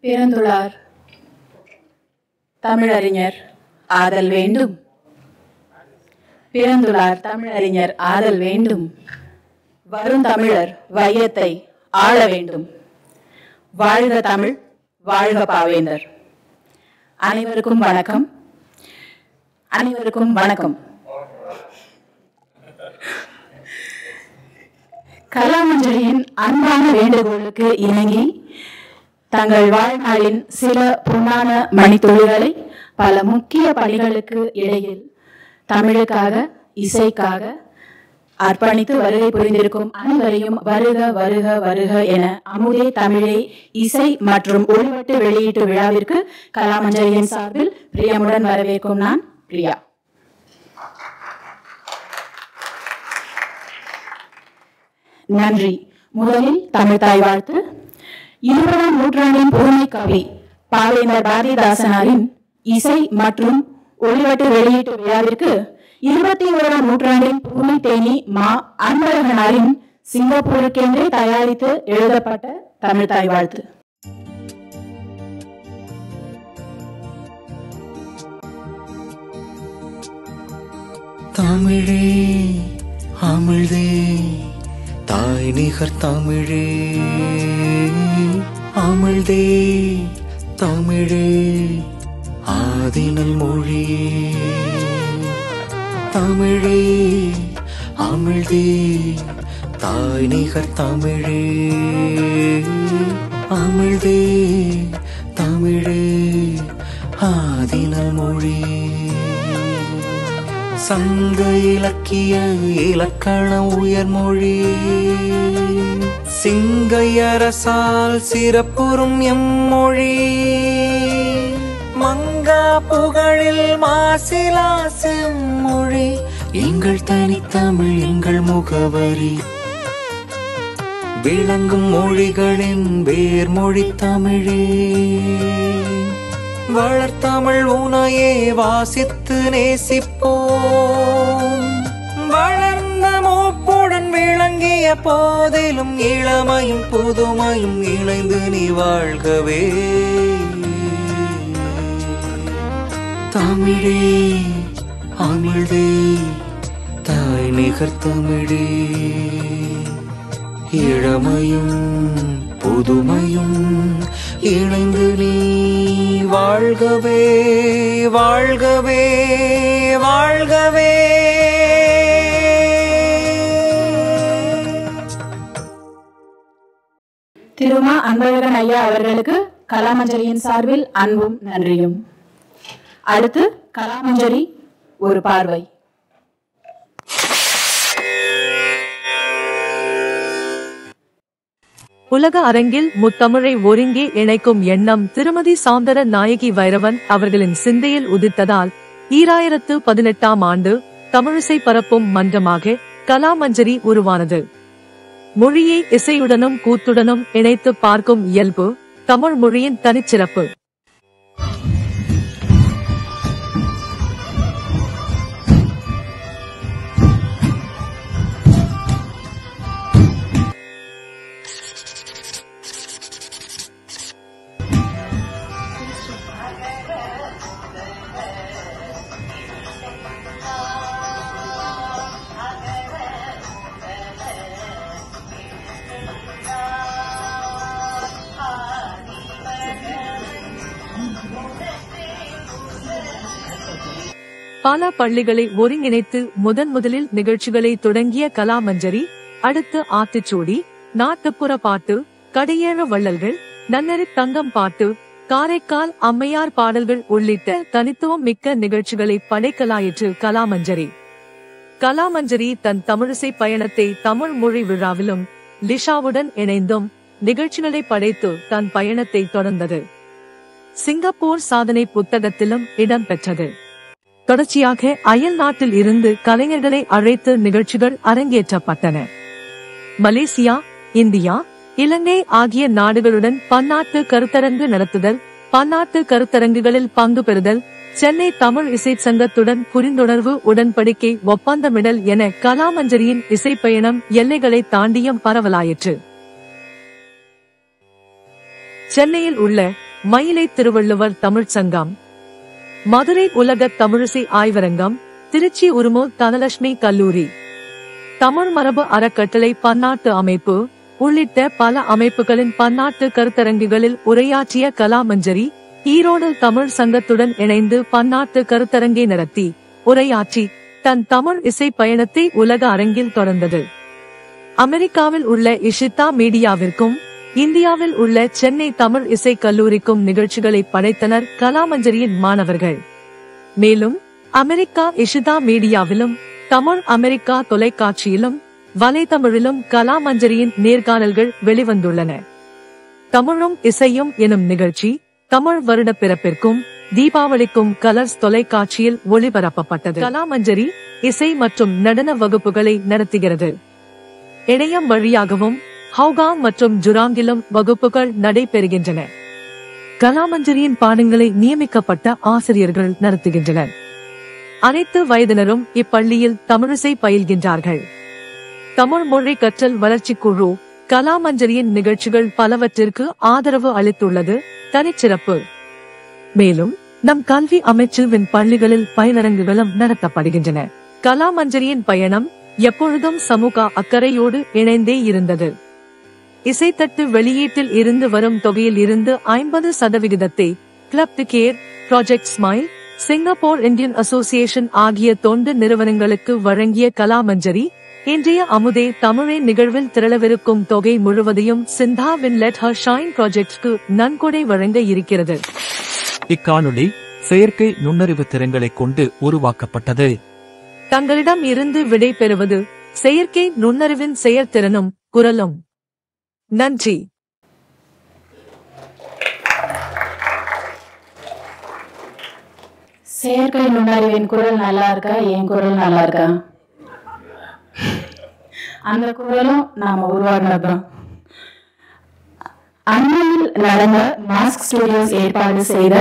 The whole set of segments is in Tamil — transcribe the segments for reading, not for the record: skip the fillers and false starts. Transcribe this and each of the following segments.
பிறந்துள்ளார். தமிழறிஞர் ஆதல் வேண்டும். பிறந்துள்ளார் தமிழறிஞர் ஆதல் வேண்டும். வரும் தமிழர் வையத்தை ஆள வேண்டும். வாழ்க தமிழ், வாழ்க பாவேந்தர். அனைவருக்கும் வணக்கம். அனைவருக்கும் வணக்கம். கலாமஞ்சரியின் அன்பான வேண்டுகோளுக்கு இணங்கி தங்கள் வாழ்நாளின் சில பொன்னான மணித்துளிகளை பல முக்கிய பணிகளுக்கு இடையில் தமிழுக்காக, இசைக்காக அர்ப்பணித்து வருகை புரிந்திருக்கும் அனைவரையும் வருக வருக வருக என அமுதே தமிழே இசை மற்றும் ஒளிவட்டு வெளியீட்டு விழாவிற்கு கலாமஞ்சரியின் சார்பில் பிரியமுடன் வரவேற்கும் நான் பிரியா. நன்றி. முதலில் தமிழ் தாய் வாழ்த்து. 20ஆம் நூற்றாண்டின் புதுமை கவி பாவேந்தர் பாரதிதாசனாரின் இசை மற்றும் ஒளிவட்டு வெளியீட்டு விழாவிற்கு 21ஆம் நூற்றாண்டின் புதுமை தேனி மா அன்பழகனாரின் சிங்கப்பூருக்கென்றே தயாரித்து எழுதப்பட்ட தமிழ் தாய் வாழ்த்து. தமிழே அமிழ்தே தாய் நிகர் தமிழே, அமிழ்தே தமிழே ஆதினல் மொழியே. தமிழே அமிழ்தே தாய் நிகர் தமிழே, அமிழ்தே தமிழே ஆதினல் மொழியே. சங்க இலக்கிய இலக்கண உயர்மொழி, சிங்கையரசால் சிறப்புறும் எம்மொழி. மங்கா புகழில் மாசிலா செம்மொழி, எங்கள் தனித்தமிழ் எங்கள் முகவரி. விளங்கும் மொழிகளின் வேர்மொழி தமிழே. வளர்த்தமிழ் உனையே வாசித்து நேசிப்போம். வளர்ந்த மூப்புடன் விளங்கிய போதிலும் இளமையும் புதுமையும் இணைந்து நீ வாழ்கவே. தமிழே அமிழ்தே தாய் நிகர் தமிழே, இளமையும் புதுமையும் இணைந்து நீ வாழ்கவே வாழ்கவே வாழ்கவே. திருமா அன்பழகன் ஐயா அவர்களுக்கு கலாமஞ்சரியின் சார்பில் அன்பும் நன்றியும். அடுத்து கலாமஞ்சரி ஒரு பார்வை. உலக அரங்கில் முத்தமிழை ஒருங்கே இணைக்கும் எண்ணம் திருமதி சாந்தர நாயகி வைரவன் அவர்களின் சிந்தையில் உதித்ததால் 2018ஆம் ஆண்டு தமிழிசை பரப்பும் மன்றமாக கலாமஞ்சரி உருவானது. மொழியை இசையுடனும் கூத்துடனும் இணைத்து பார்க்கும் இயல்பு தமிழ் மொழியின் தனிச்சிறப்பு. பல பள்ளிகளை ஒருங்கிணைத்து முதலில் நிகழ்ச்சிகளை தொடங்கிய கலாமஞ்சரி அடுத்து ஆத்திச்சூடி, நாட்டுப்புற பாட்டு, கடையேழ வள்ளல்கள், நன்னறி தங்கம் பாட்டு, காரைக்கால் அம்மையார் பாடல்கள் உள்ளிட்ட தனித்துவம் மிக்க நிகழ்ச்சிகளை படைக்கலாயிற்று கலாமஞ்சரி. கலாமஞ்சரி தன் தமிழிசை பயணத்தை தமிழ் மொழி விழாவிலும் லிஷாவுடன் இணைந்தும் நிகழ்ச்சிகளை படைத்து தன் பயணத்தை தொடர்ந்தது. சிங்கப்பூர் சாதனை புத்தகத்திலும் இடம் பெற்றது. தொடர்ச்சியாக அயல் நாட்டில் இருந்து கலைஞர்களை அழைத்து நிகழ்ச்சிகள் அரங்கேற்றப்பட்டன. மலேசியா, இந்தியா, இலங்கை ஆகிய நாடுகளுடன் பன்னாட்டு கருத்தரங்கு நடத்துதல், பன்னாட்டு கருத்தரங்குகளில் பங்கு பெறுதல், சென்னை தமிழ் இசை சங்கத்துடன் புரிந்துணர்வு உடன்படிக்கை ஒப்பந்தமிடல் என கலாமஞ்சரியின் இசைப்பயணம் எல்லைகளை தாண்டியும் பரவலாயிற்று. சென்னையில் உள்ள மயிலை திருவள்ளுவர் தமிழ்ச் சங்கம், மதுரை உலக தமிழிசை ஆய்வரங்கம், திருச்சி உருமு தனலட்சுமி கல்லூரி, தமிழ் மரபு அறக்கட்டளை பன்னாட்டு அமைப்பு உள்ளிட்ட பல அமைப்புகளின் பன்னாட்டு கருத்தரங்குகளில் உரையாற்றிய கலாமஞ்சரி ஈரோடு தமிழ் சங்கத்துடன் இணைந்து பன்னாட்டு கருத்தரங்கை நடத்தி உரையாற்றி தன் தமிழ் இசை பயணத்தை உலக அரங்கில் தொடர்ந்தது. அமெரிக்காவில் உள்ள இஷிதா மீடியாவிற்கும் இந்தியாவில் உள்ள சென்னை தமிழ் இசை கல்லூரிக்கும் நிகழ்ச்சிகளை படைத்தனர் கலாமஞ்சரியின் மாணவர்கள். மேலும் அமெரிக்கா இஷிதா மீடியாவிலும் தமிழ் அமெரிக்கா தொலைக்காட்சியிலும் வலைத்தமிழிலும் கலாமஞ்சரியின் நேர்காணல்கள் வெளிவந்துள்ளன. தமிழும் இசையும் எனும் நிகழ்ச்சி தமிழ் வருட பிறப்பிற்கும் தீபாவளிக்கும் கலர்ஸ் தொலைக்காட்சியில் ஒளிபரப்பப்பட்டது. கலாமஞ்சரி இசை மற்றும் நடன வகுப்புகளை நடத்துகிறது. இணையம் வழியாகவும் ஹவுகாங் மற்றும் ஜுராங்கிலும் வகுப்புகள் நடைபெறுகின்றன. கலாமஞ்சரியின் பாடங்களை நியமிக்கப்பட்ட ஆசிரியர்கள் நடத்துகின்றனர். அனைத்து வயதினரும் இப்பள்ளியில் தமிழிசை பயில்கின்றார்கள். தமிழ் மொழி கற்றல் வளர்ச்சி குழு கலாமஞ்சரியின் நிகழ்ச்சிகள் பலவற்றிற்கு ஆதரவு அளித்துள்ளது தனிச்சிறப்பு. மேலும் நம் கல்வி அமைச்சுவின் பள்ளிகளில் பயிலரங்குகளும் நடத்தப்படுகின்றன. கலாமஞ்சரியின் பயணம் எப்பொழுதும் சமூக அக்கறையோடு இணைந்தே இருந்தது. இசைத்தட்டு வெளியீட்டில் இருந்து வரும் தொகையில் இருந்து 50% club the care, project smile, Singapore Indian association ஆகிய தொண்டு நிறுவனங்களுக்கு வழங்கிய கலாமஞ்சரி இன்றைய அமுதே தமிழே நிகழ்வில் திரளவிருக்கும் தொகை முழுவதையும் சிந்தாவின் லெட் ஹர் ஷைன் ப்ராஜெக்ட்க்கு நன்கொடை வழங்க இருக்கிறது. இக்காணொளி செயற்கை நுண்ணறிவு திறன்களை கொண்டு உருவாக்கப்பட்டது. தங்களிடம் இருந்து விடை பெறுவது செயற்கை நுண்ணறிவின் செயற்திறனும் குரலும். நன்றி. செயற்கை நுண்ணறிவின் குரல் நல்லா இருக்கா, என் குரல் நல்லா இருக்கா? அந்த குரலும் நாம உருவாக்குனதுதான். அண்மையில் நடந்த மாஸ்க் ஸ்டுடியோஸ் ஏற்பாடு செய்த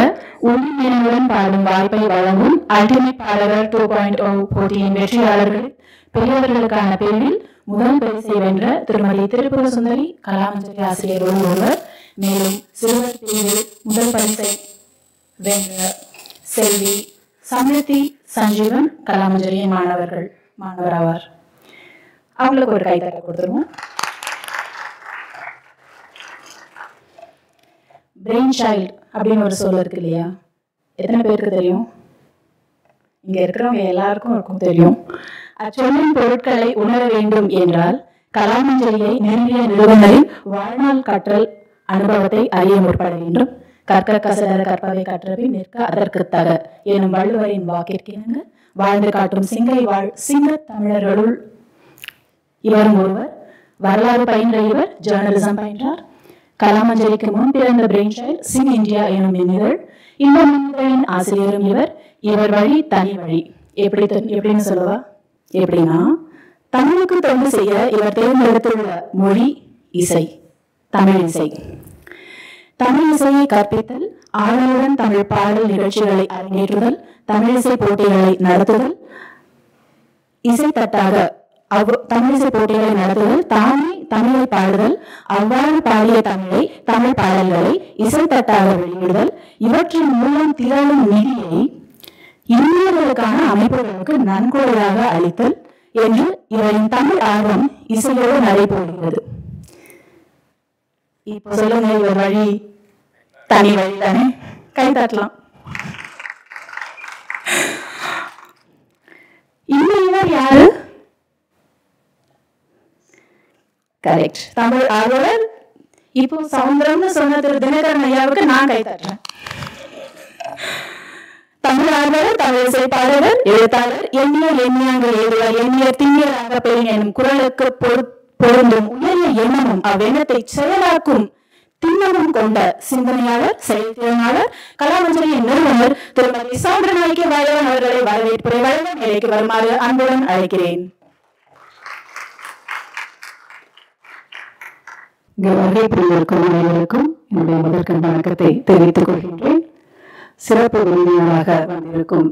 உடன் பாடும் வாய்ப்பை வழங்கும் அல்டிமேட் பாடகர் 2.0 போட்டியின் வெற்றியாளர்கள் பெரியவர்களுக்கான பிரிவில் முதல் பரிசை வென்ற திருமதி திருப்புர சுந்தரி கலாமஞ்சரி ஆசிரியரோடு ஒருவர். மேலும் சிறுவர் பிரிவில் முதல் பரிசை வென்ற செல்வி சம்ரிதி சஞ்சீவன் கலாமஞ்சரியின் மாணவர் ஆவார். அவங்களுக்கு ஒரு கைத்தட்டை கொடுத்துருவோம். பிரெயின் சைல்டு அப்படின்னு ஒரு சொல் இருக்கு இல்லையா? எத்தனை பேருக்கு தெரியும்? இங்க இருக்கிறவங்க எல்லாருக்கும் தெரியும். அச்சொல்லின் பொருட்களை உணர வேண்டும் என்றால் கலாமஞ்சரியை நெருங்கிய நிறுவனரின் வாழ்நாள் கற்றல் அனுபவத்தை அறிய முற்பட வேண்டும். கற்க கசடர கற்பவை கற்றபின் நிற்க அதற்கு தக எனும் வள்ளுவரின் வாக்கிற்கிணங்க வாழ்ந்து காட்டும் சிங்க தமிழர்களுள் இவரும் ஒருவர். வரலாறு பயின்ற இவர் ஜேர்னலிசம் பயின்றார். கலாமஞ்சரிக்கு முன் பிறந்த பிரெயின் சைல்ட் சிங் இந்தியா எனும் மின்னிதழ் இந்த மின்னிதழின் ஆசிரியரும் இவர். இவர் வழி தனி வழி. எப்படின்னு சொல்லுவா? எப்படின்னா, தமிழுக்கு தொண்டு செய்ய இவர் தேர்ந்தெடுத்துள்ள மொழி இசை, தமிழ் இசை. தமிழ் இசையை கற்பித்தல், ஆளுடன் தமிழ் பாடல் நிகழ்ச்சிகளை அரங்கேற்றுதல், தமிழிசை போட்டிகளை நடத்துதல், இசைத்தட்டாக தமிழிசை போட்டிகளை நடத்துதல், தானே தமிழை பாடுதல், அவ்வாறு பாடிய தமிழை தமிழ் பாடல்களை இசைத்தட்டாக வெளியிடுதல், இவற்றின் மூலம் திரளும் நிதியை இந்தியர்களுக்கான அமைப்புகளுக்கு நன்கொடையாக அளித்தல் என்று இவரின் தமிழ் ஆர்வம் இசையோடு நடைபெறுகிறது. இப்போ சொல்லுங்க, இவர் வழி தனி வழி தானே? கை தட்டலாம். இவர் யாரு? கரெக்ட், தமிழ் ஆர்வலர். இப்போ சவுந்தரம்னு சொன்ன திரு தினகரன் ஐயாவுக்கு நான் கை தட்டுறேன். தமிழ் ஆர்வலர், தமிழ் இசை பாடகர், எழுத்தாளர், எண்ணியங்கள் எழுதுவார், எண்ணியர் திண்ணியராக பெயர் எனும் குரலுக்கு பொருந்தும் உயரிய எண்ணமும் அவ்வெண்ணத்தை செயலாக்கும் திண்ணமும் கொண்ட சிந்தனையாளர், செயல்திறனாளர், கலாமஞ்சரியின் நிறுவனர் திருமதி சௌந்தரநாயகி வைரவன் அவர்களை வரவேற்புரை வழங்க நிலைக்கு வருமாறு அன்புடன் அழைக்கிறேன். அனைவருக்கும் என்னுடைய முதற்கண் வணக்கத்தை தெரிவித்துக் கொள்கின்றேன். சிறப்பு விருந்தினராக வந்திருக்கும்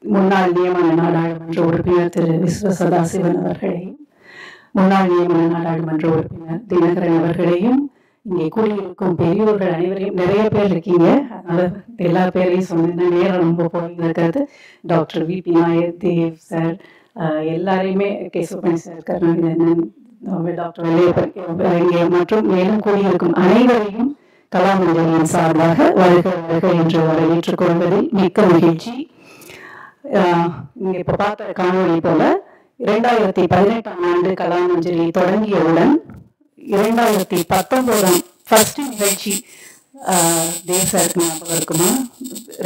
முன்னாள் நியமன நாடாளுமன்ற உறுப்பினர் திரு விஸ்வ சதாசிவன் அவர்களையும், முன்னாள் நியமன நாடாளுமன்ற உறுப்பினர் தினகரன் அவர்களையும், இங்கே கூடியிருக்கும் பெரியோர்கள் அனைவரையும், நிறைய பேர் இருக்கீங்க, அதனால எல்லா பேரையும் சொன்னேன்னா நேரம் ரொம்ப போயிட்டு இருக்காது. Doctor VP Nair, Dev sir, எல்லாரையுமே, கேசவபணி சார், கருணாநிதன், டாக்டர் வெள்ளையப்பன் இங்கே மற்றும் மேலும் கூடியிருக்கும் அனைவரையும் கலாமஞ்சரியின் சார்பாக வருக வருக என்று வரவேற்றுக் கொள்வதில் மிக்க மகிழ்ச்சி. இங்கே இப்போ பார்த்த காணொலி போல 2018ஆம் ஆண்டு கலாமஞ்சரி தொடங்கியவுடன் 2019 ஃபர்ஸ்ட் நிகழ்ச்சி தேசாருக்கு ஞாபகம் இருக்குமா,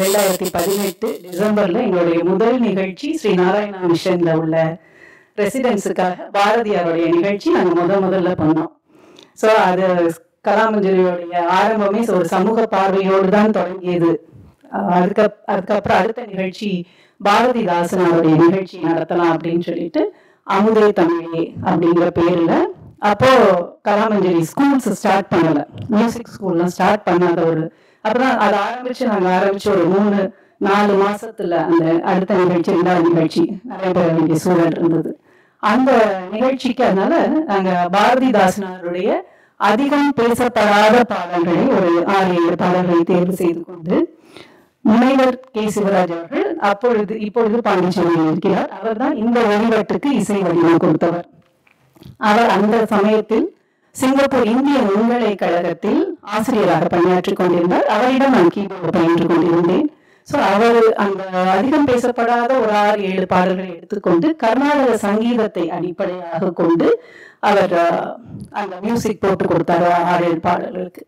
2018 டிசம்பர்ல எங்களுடைய முதல் நிகழ்ச்சி ஸ்ரீ நாராயணா மிஷன்ல உள்ள ரெசிடென்ஸுக்காக பாரதியாருடைய நிகழ்ச்சி நாங்கள் முதல்ல பண்ணோம். ஸோ அது கலாமஞ்சரியோடைய ஆரம்பமே ஒரு சமூக பார்வையோடு தான் தொடங்கியது. அதுக்கப்புறம் அடுத்த நிகழ்ச்சி பாரதிதாசன் அவருடைய நிகழ்ச்சி நடத்தலாம் அப்படின்னு சொல்லிட்டு அமுதே தமிழே அப்படிங்கிற பேர்ல, அப்போ கலாமஞ்சரி ஸ்கூல்ஸ் ஸ்டார்ட் பண்ணல, மியூசிக் ஸ்கூல்லாம் ஸ்டார்ட் பண்ணாத அப்பதான் அதை நாங்கள் ஆரம்பிச்சு ஒரு 3-4 மாசத்துல அந்த அடுத்த நிகழ்ச்சி, 2வது நிகழ்ச்சி நடைபெற வேண்டிய சூழல் இருந்தது. அந்த நிகழ்ச்சிக்கு அதனால நாங்க பாரதிதாசனாருடைய அதிகம் பேசப்படாத பாடல்களை ஒரு 6-7 பாடல்களை தேர்வு செய்து கொண்டு, முனைவர் கே. சிவராஜ் அவர்கள் இப்பொழுது பாண்டிச்சேரியில் இருக்கிறார். அவர் தான் இந்த ஒளிவட்டுக்கு இசை வடிவம் கொடுத்தவர். அவர் அந்த சமயத்தில் சிங்கப்பூர் இந்திய பல்கலைக்கழகத்தில் ஆசிரியராக பணியாற்றிக் கொண்டிருந்தார். அவரிடம் நான் கீபோர்டு பயின்று கொண்டிருந்தேன். ஸோ அவர் அந்த அதிகம் பேசப்படாத ஒரு 6-7 பாடல்களை எடுத்துக்கொண்டு கர்நாடக சங்கீதத்தை அடிப்படையாக கொண்டு அவர் அந்த மியூசிக் போட்டு கொடுத்தாரு 6-7 பாடல்களுக்கு.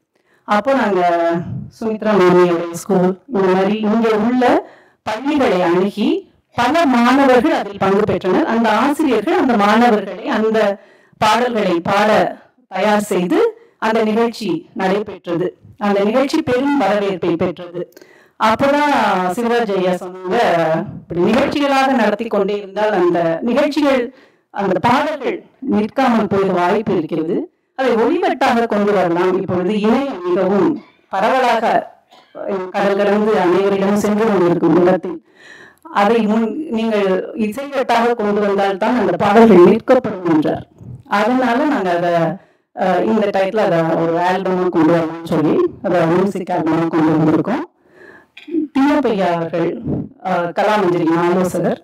அப்போ நாங்கள் சுமித்ரா மாமியோடைய ஸ்கூல் இந்த மாதிரி இங்கே உள்ள பள்ளிகளை அணுகி பல மாணவர்கள் அதில் பங்கு பெற்றனர். அந்த ஆசிரியர்கள் அந்த மாணவர்களை அந்த பாடல்களை பாட தயார் செய்து அந்த நிகழ்ச்சி நடைபெற்றது. அந்த நிகழ்ச்சி பெரும் வரவேற்பை பெற்றது. அப்போதான் சிவராஜ் ஐயா சொன்னாங்க, இப்படி நிகழ்ச்சிகளாக நடத்தி கொண்டே இருந்தால் அந்த நிகழ்ச்சிகள், அந்த பாடல்கள் நிற்காமல் போய் வாய்ப்பு இருக்கிறது. அதை ஒளிவட்டாக கொண்டு வரலாம். இப்பொழுது இணையம் மிகவும் பரவலாக கடல் கடந்து அனைவரிடம் சென்று கொண்டிருக்கும் உலகத்தில் அதை நீங்கள் இசைவட்டாக கொண்டு வந்தால்தான் அந்த பாடல்கள் நிற்கப்படும் என்றார். அதனால நாங்கள் அதை இந்த டைட்டில் அதை ஒரு ஆல்பமாக கொண்டு வரலாம்னு சொல்லி அதை மியூசிக் ஆல்பமாக கொண்டு வந்திருக்கோம். திம்மப்பையா அவர்கள் கலாமஞ்சரியின் ஆலோசகர்.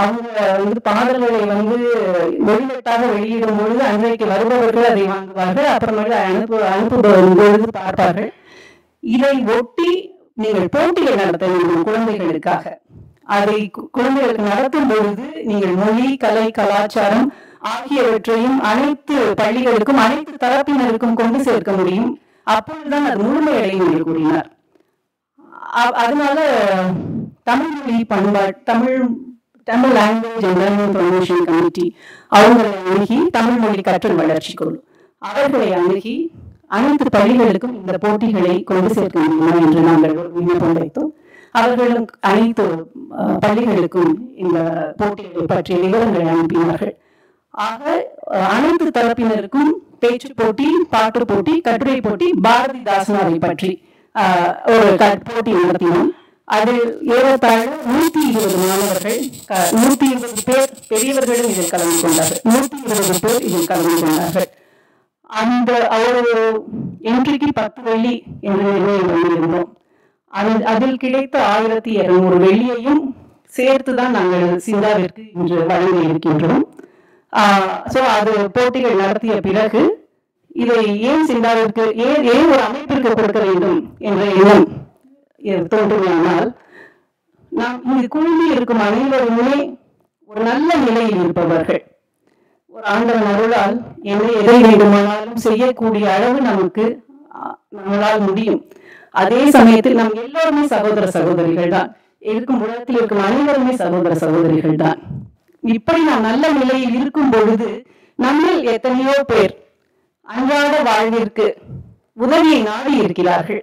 அவங்க பாடல்களை ஒளிவட்டாக வெளியிடும் பொழுது அன்றைக்கு வருபவர்கள் அதை வாங்குவார்கள். அப்புறமேல அனுப்புபவரும் பொழுது பார்ப்பார்கள். இதை ஒட்டி நீங்கள் போட்டிகள் நடத்த வேண்டும் குழந்தைகளுக்காக. அதை குழந்தைகளுக்கு நடத்தும் பொழுது நீங்கள் மொழி, கலை, கலாச்சாரம் ஆகியவற்றையும் அனைத்து பள்ளிகளுக்கும் அனைத்து தரப்பினருக்கும் கொண்டு சேர்க்க முடியும். அப்பொழுதுதான் அது முழுமையடையும் என்று கூறினார். அதனால தமிழ் மொழி பண்பாடு, Tamil language and learning promotion committee அவங்களை அணுகி, தமிழ் மொழி கற்றல் வளர்ச்சி குழு அவர்களை அணுகி அனைத்து பள்ளிகளுக்கும் இந்த போட்டிகளை கொண்டு சேர்க்க முடியுமா என்று நாங்கள் விண்ணப்பம் வைத்தோம். அவர்களும் அனைத்து பள்ளிகளுக்கும் இந்த போட்டிகளை பற்றிய விவரங்களை அனுப்பினார்கள். ஆக அனைத்து தரப்பினருக்கும் பேச்சு போட்டி, பாட்டு போட்டி, கட்டுரை போட்டி, பாரதிதாசனாரை பற்றி ஒரு போட்டி நடத்தினோம். அது ஏறத்தாழ 120 மாணவர்கள், 120 பேர் பெரியவர்களும் இதில் கலந்து கொண்டார்கள், 120 பேர் இதில் கலந்து கொண்டார்கள். அந்த ஒரு என்ட்ரிக்கு 10 வெள்ளி என்று நிர்ணயம். அதில் கிடைத்த 1200 வெள்ளியையும் சேர்த்துதான் நாங்கள் சிந்தாவிற்கு இன்று வழங்க இருக்கின்றோம். ஸோ அது போட்டிகள் நடத்திய பிறகு இதை ஏன் சிந்தாவிற்கு, ஏன் ஒரு அமைப்பிற்கு கொடுக்க வேண்டும் என்ற எண்ணம் தோன்றுமானால், நாம் இங்கு குழுமி இருக்கும் அனைவருமே ஒரு நல்ல நிலையில் இருப்பவர்கள். ஒரு ஆண்டவன் அருளால் எதை வேண்டுமானாலும் செய்யக்கூடிய அளவு நம்மளால் முடியும். அதே சமயத்தில் நம் எல்லோருமே சகோதர சகோதரிகள் தான். இருக்கும் உலகத்தில் இருக்கும் அனைவருமே சகோதர சகோதரிகள் தான். இப்படி நாம் நல்ல நிலையில் இருக்கும் பொழுது நம்மில் எத்தனையோ பேர் அன்றாட வாழ்விற்கு உதவியை நாடி இருக்கிறார்கள்.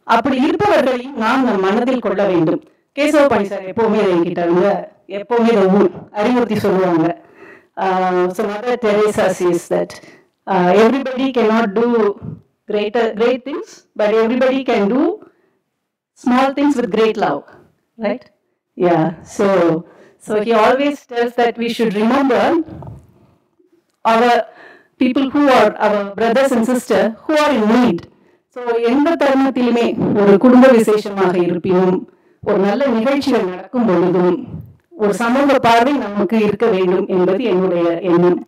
அப்படி இருப்பவர்களையும் நாம் நம் மனதில் கொள்ள வேண்டும். கேசவபணி சார் எப்பவுமே என்கிட்ட எப்பவுமே அறிவுறுத்தி சொல்லுவாங்க. So Mother Teresa says that everybody cannot do great things, but everybody can do small things with great love, right? Yeah. So he always tells that we should remember our people who are our brothers and sisters who are in need. So எந்த தருணத்திலுமே ஒரு குடும்ப விசேஷமாக இருப்பினும் ஒரு நல்ல நிகழ்ச்சிகள் நடக்கும் பொழுதும் ஒரு சமூக பார்வை நமக்கு இருக்க வேண்டும் என்பது என்னுடைய எண்ணம்.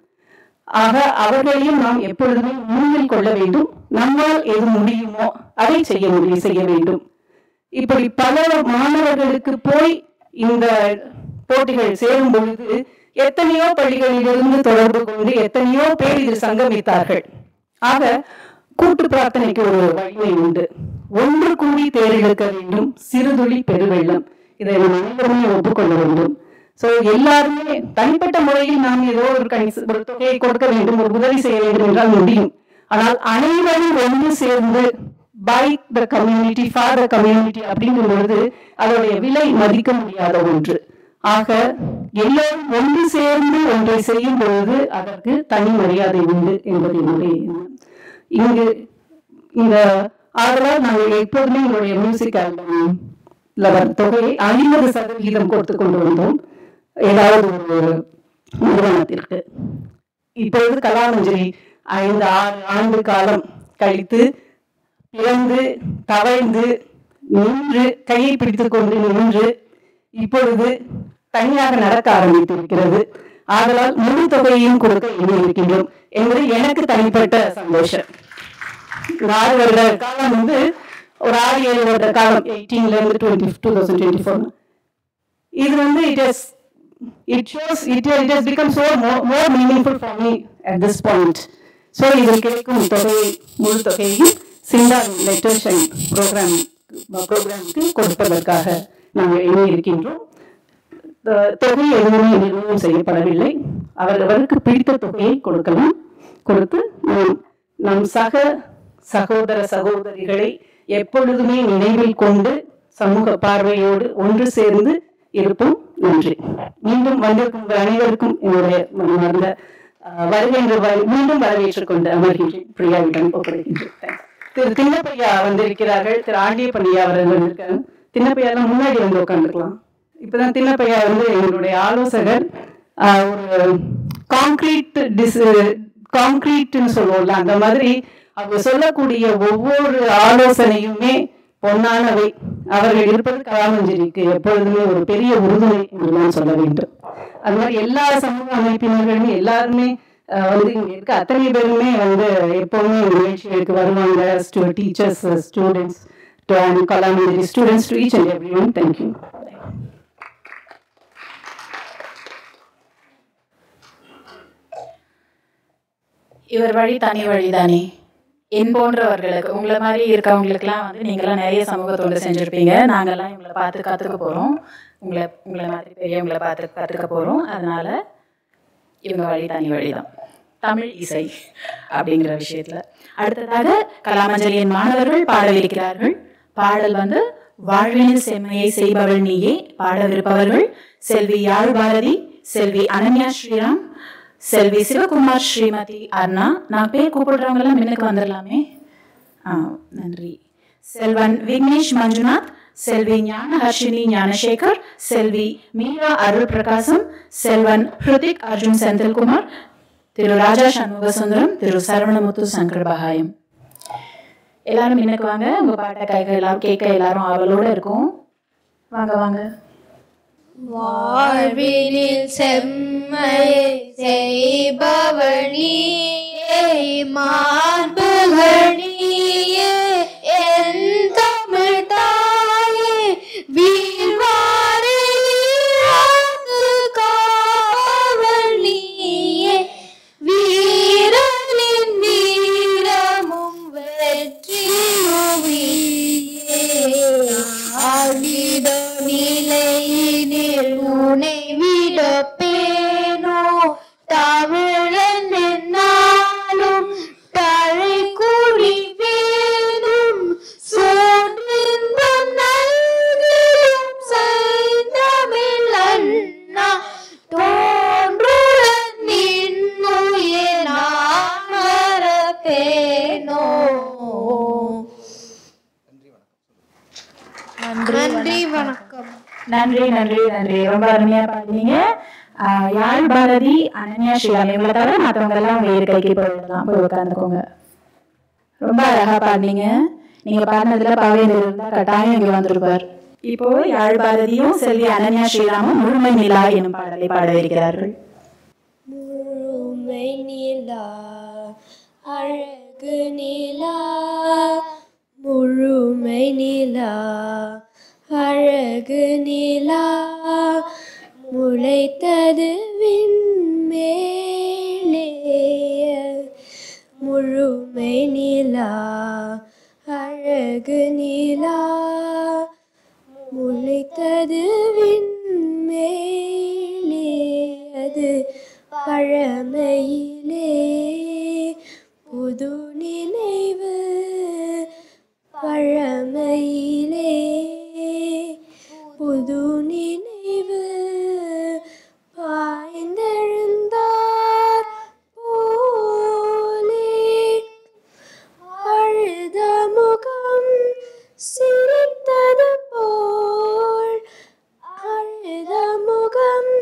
ஆக அவர்களையும் நாம் எப்பொழுதுமே முன்னில் கொள்ள வேண்டும். நம்மால் எது முடியுமோ அதை செய்ய வேண்டும். இப்படி பல மாணவர்களுக்கு போய் இந்த போட்டிகள் சேரும் பொழுது எத்தனையோ பள்ளிகளிலிருந்து தொடர்பு கொண்டு எத்தனையோ பேர் இதில் சங்கமித்தார்கள். ஆக கூட்டு பிரார்த்தனைக்கு ஒரு வலிமை உண்டு. ஒன்று கூடி தேர்ந்தெடுக்க வேண்டும், சிறுதுளி பெருவெள்ளம். இதை நாம் அனைவருமே ஒப்புக்கொள்ள வேண்டும். ஸோ எல்லாருமே தனிப்பட்ட முறையில் நாம் ஏதோ ஒரு தொகையை கொடுக்க வேண்டும், ஒரு உதவி செய்ய வேண்டும் என்றால் முடியும். ஆனால் அனைவரும் ஒன்று சேர்ந்து by the community for the community அப்படிங்கும் பொழுது அதோடைய விலை மதிக்க முடியாத ஒன்று. ஆக எல்லோரும் ஒன்று சேர்ந்து ஒன்றை செய்யும் பொழுது அதற்கு தனி மரியாதை உண்டு என்பது என்னுடைய எண்ணம். இங்கு இந்த ஆதலால் நாங்கள் எப்போதுமே எங்களுடைய மியூசிக் ஆல்பம் தொகையை 50% கொடுத்து கொண்டு வந்தோம் ஏதாவது ஒரு நிறுவனத்திற்கு. இப்பொழுது கலாமஞ்சரி 5-6 ஆண்டு காலம் கழித்து பிறந்து தவழ்ந்து நின்று கையை பிடித்துக் கொண்டு நின்று இப்பொழுது தனியாக நடக்க ஆரம்பித்திருக்கிறது. ஆதலால் முழு தொகையையும் கொடுக்க எண்ணி இருக்கின்றோம் என்பது எனக்கு தனிப்பட்ட சந்தோஷம். 6 வருட காலம் வந்து ஒரு 6-7 வருட காலம் 18ல இருந்து 2024 இது வந்து it has become so more meaningful for me at this point. So இதில் கிடைக்கும் தொகையை முழு தொகையையும் சிந்தார் லெட்டர் ஷைன் ப்ரோக்ராமுக்கு கொடுப்பதற்காக நாங்கள் எண்ணி இருக்கின்றோம். தொகை எதுவுமே நிர்ணயம் செய்யப்படவில்லை. அவர்களுக்கு பிடித்த தொகையை கொடுக்கலாம். கொடுத்து நம் சகோதர சகோதரிகளை எப்பொழுதுமே நினைவில் கொண்டு சமூக பார்வையோடு ஒன்று சேர்ந்து இருப்போம். நன்றி. மீண்டும் வந்திருக்கும் அனைவருக்கும் என்னுடைய மனமார்ந்த வருகை மீண்டும் வரவேற்றுக் கொண்டு அமர்கின்றேன். பிரியாவிடம் ஒப்படைக்கின்றேன். திரு தின்னப்பையா வந்திருக்கிறார்கள். திரு ஆண்டியப்பண்ணியா அவர்கள் வந்திருக்காங்க. தின்னப்பையாலாம் முன்னாடி வந்து உட்காந்துருக்கலாம். இப்பதான் தின்னப்பையா வந்து எங்களுடைய ஆலோசகர். ஒரு கான்கிரீட்னு சொல்லுவோம்ல, அந்த மாதிரி அவங்க சொல்லக்கூடிய ஒவ்வொரு ஆலோசனையுமே பொன்னானவை. அவர்கள் இருப்பது கலாமஞ்சரிக்கு எப்பொழுதுமே ஒரு பெரிய உறுதுணை என்றுதான் சொல்ல வேண்டும். அது மாதிரி எல்லா சமூக அமைப்பினர்களுமே எல்லாருமே வந்து இங்க இருக்க அத்தனை பேருமே வந்து எப்பவுமே நிகழ்ச்சிகளுக்கு வருவாங்க. Teachers, students, Kalamanjari students, to each and everyone. Thank you. இவர் வழி தனி வழிதானே. என் போன்றவர்களுக்கு உங்களை மாதிரி இருக்கவங்களுக்குலாம் வந்து நீங்களாம் நிறைய சமூக தொண்டு செஞ்சுருப்பீங்க. நாங்கள்லாம் இவங்களை பார்த்து கற்றுக்க போகிறோம். உங்களை மாதிரி பெரியவங்களை பார்த்து கற்றுக்க போகிறோம். அதனால் இவங்க வழி தனி வழிதான். தமிழ் இசை அப்படிங்கிற விஷயத்தில் அடுத்ததாக கலாமஞ்சரியின் மாணவர்கள் பாடவிருக்கிறார்கள். பாடல் வந்து வாழ்வினில் செம்மையை செய்பவள் நீயே. பாடவிருப்பவர்கள் செல்வி யாழ் பாரதி, செல்வி அனன்யா ஸ்ரீராம், செல்வி சிவகுமார், ஸ்ரீமதி அர்ணா. நான் பேர் கூப்பிடுறவங்கெல்லாம் முன்னுக்கு வந்துடலாமே. நன்றி. செல்வன் விக்னேஷ் மஞ்சுநாத், செல்வி ஞான ஹர்ஷினி ஞானசேகர், செல்வி மீரா அருள் பிரகாசம், செல்வன் ஹிருதிக் அர்ஜுன் செந்தில்குமார், திரு ராஜா சண்முக சுந்தரம், திரு சரவணமுத்து சங்கர் பகாயம். எல்லாரும் முன்னுக்கு வாங்க. உங்க பாட்டை கைகள் எல்லாரும் கேட்க எல்லாரும் அவளோட இருக்கும். வாங்க வாங்க. வாழ்வினில் செம்மையை செய்பவள் நீயே, மாண்புகள் நீயே, என் தமிழ் தாயே, வீழ்வாரை வீராது காவல் நீயே, வீரனின் வீரமும் வெற்றியும் நீயே, ஆழித நிலையினில் உனை விட பேனோ, தமிழன் என்னாலும் தழை கூடி வேணும், சோர்ந்த நல்கியும் செய்தமிழ் அண்ணா, தோன்றுடன் நின்னுயே நான் மறப்பேனோ. நன்றி, வணக்கம். நன்றி நன்றி நன்றி. ரொம்ப அருமையா பாடுனீங்க. யாழ் பாரதி, அனன்யா ஸ்ரீராம் இவங்களை தவிர மற்றவங்க எல்லாம் உங்க இருக்கைக்கு போயிடலாம், போய் உட்காந்துக்கோங்க. ரொம்ப அழகா பாடினீங்க. நீங்க பாடினதுல பாவேந்தர் இருந்தா கட்டாயம் இங்க வந்திருப்பார். இப்போ யாழ் பாரதியும் செல்வி அனன்யா ஸ்ரீராமும் முழுமை நிலா எனும் பாடலை பாடவிருக்கிறார்கள். முழுமை நிலா அழகு நிலா, முழுமை நிலா அழகு நிலா, முளைத்தது விண்மேலே. முழுமை நிலா அழகு நிலா, முளைத்தது விண்மேலே. அது பழமையிலே புது நினைவு, பழமையிலே புது நினைவு. பாய்ந்தெழுந்தார் போலே அழுத முகம் சிரித்தது போல், அழுத முகம்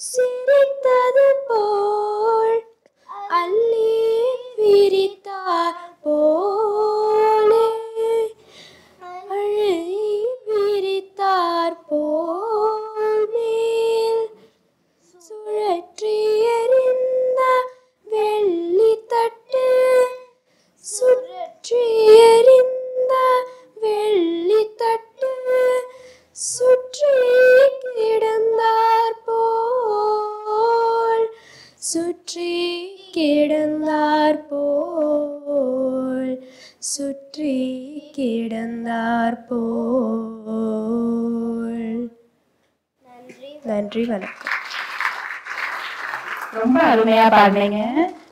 சிரித்தது போல், அள்ளி விரித்தார் போலே, அள்ளி விரித்தார் போல், மேல் சுழற்றி எறிந்த வெள்ளித்தட்டு, சுழற்றி எறிந்த வெள்ளித்தட்டு, சுற்றி கிடந்தார் போல், சுற்றி கிடந்தார் போல், சுற்றி கிடந்தார் போல். நன்றி, வணக்கம். ரொம்ப அருமையா பாடினீங்க.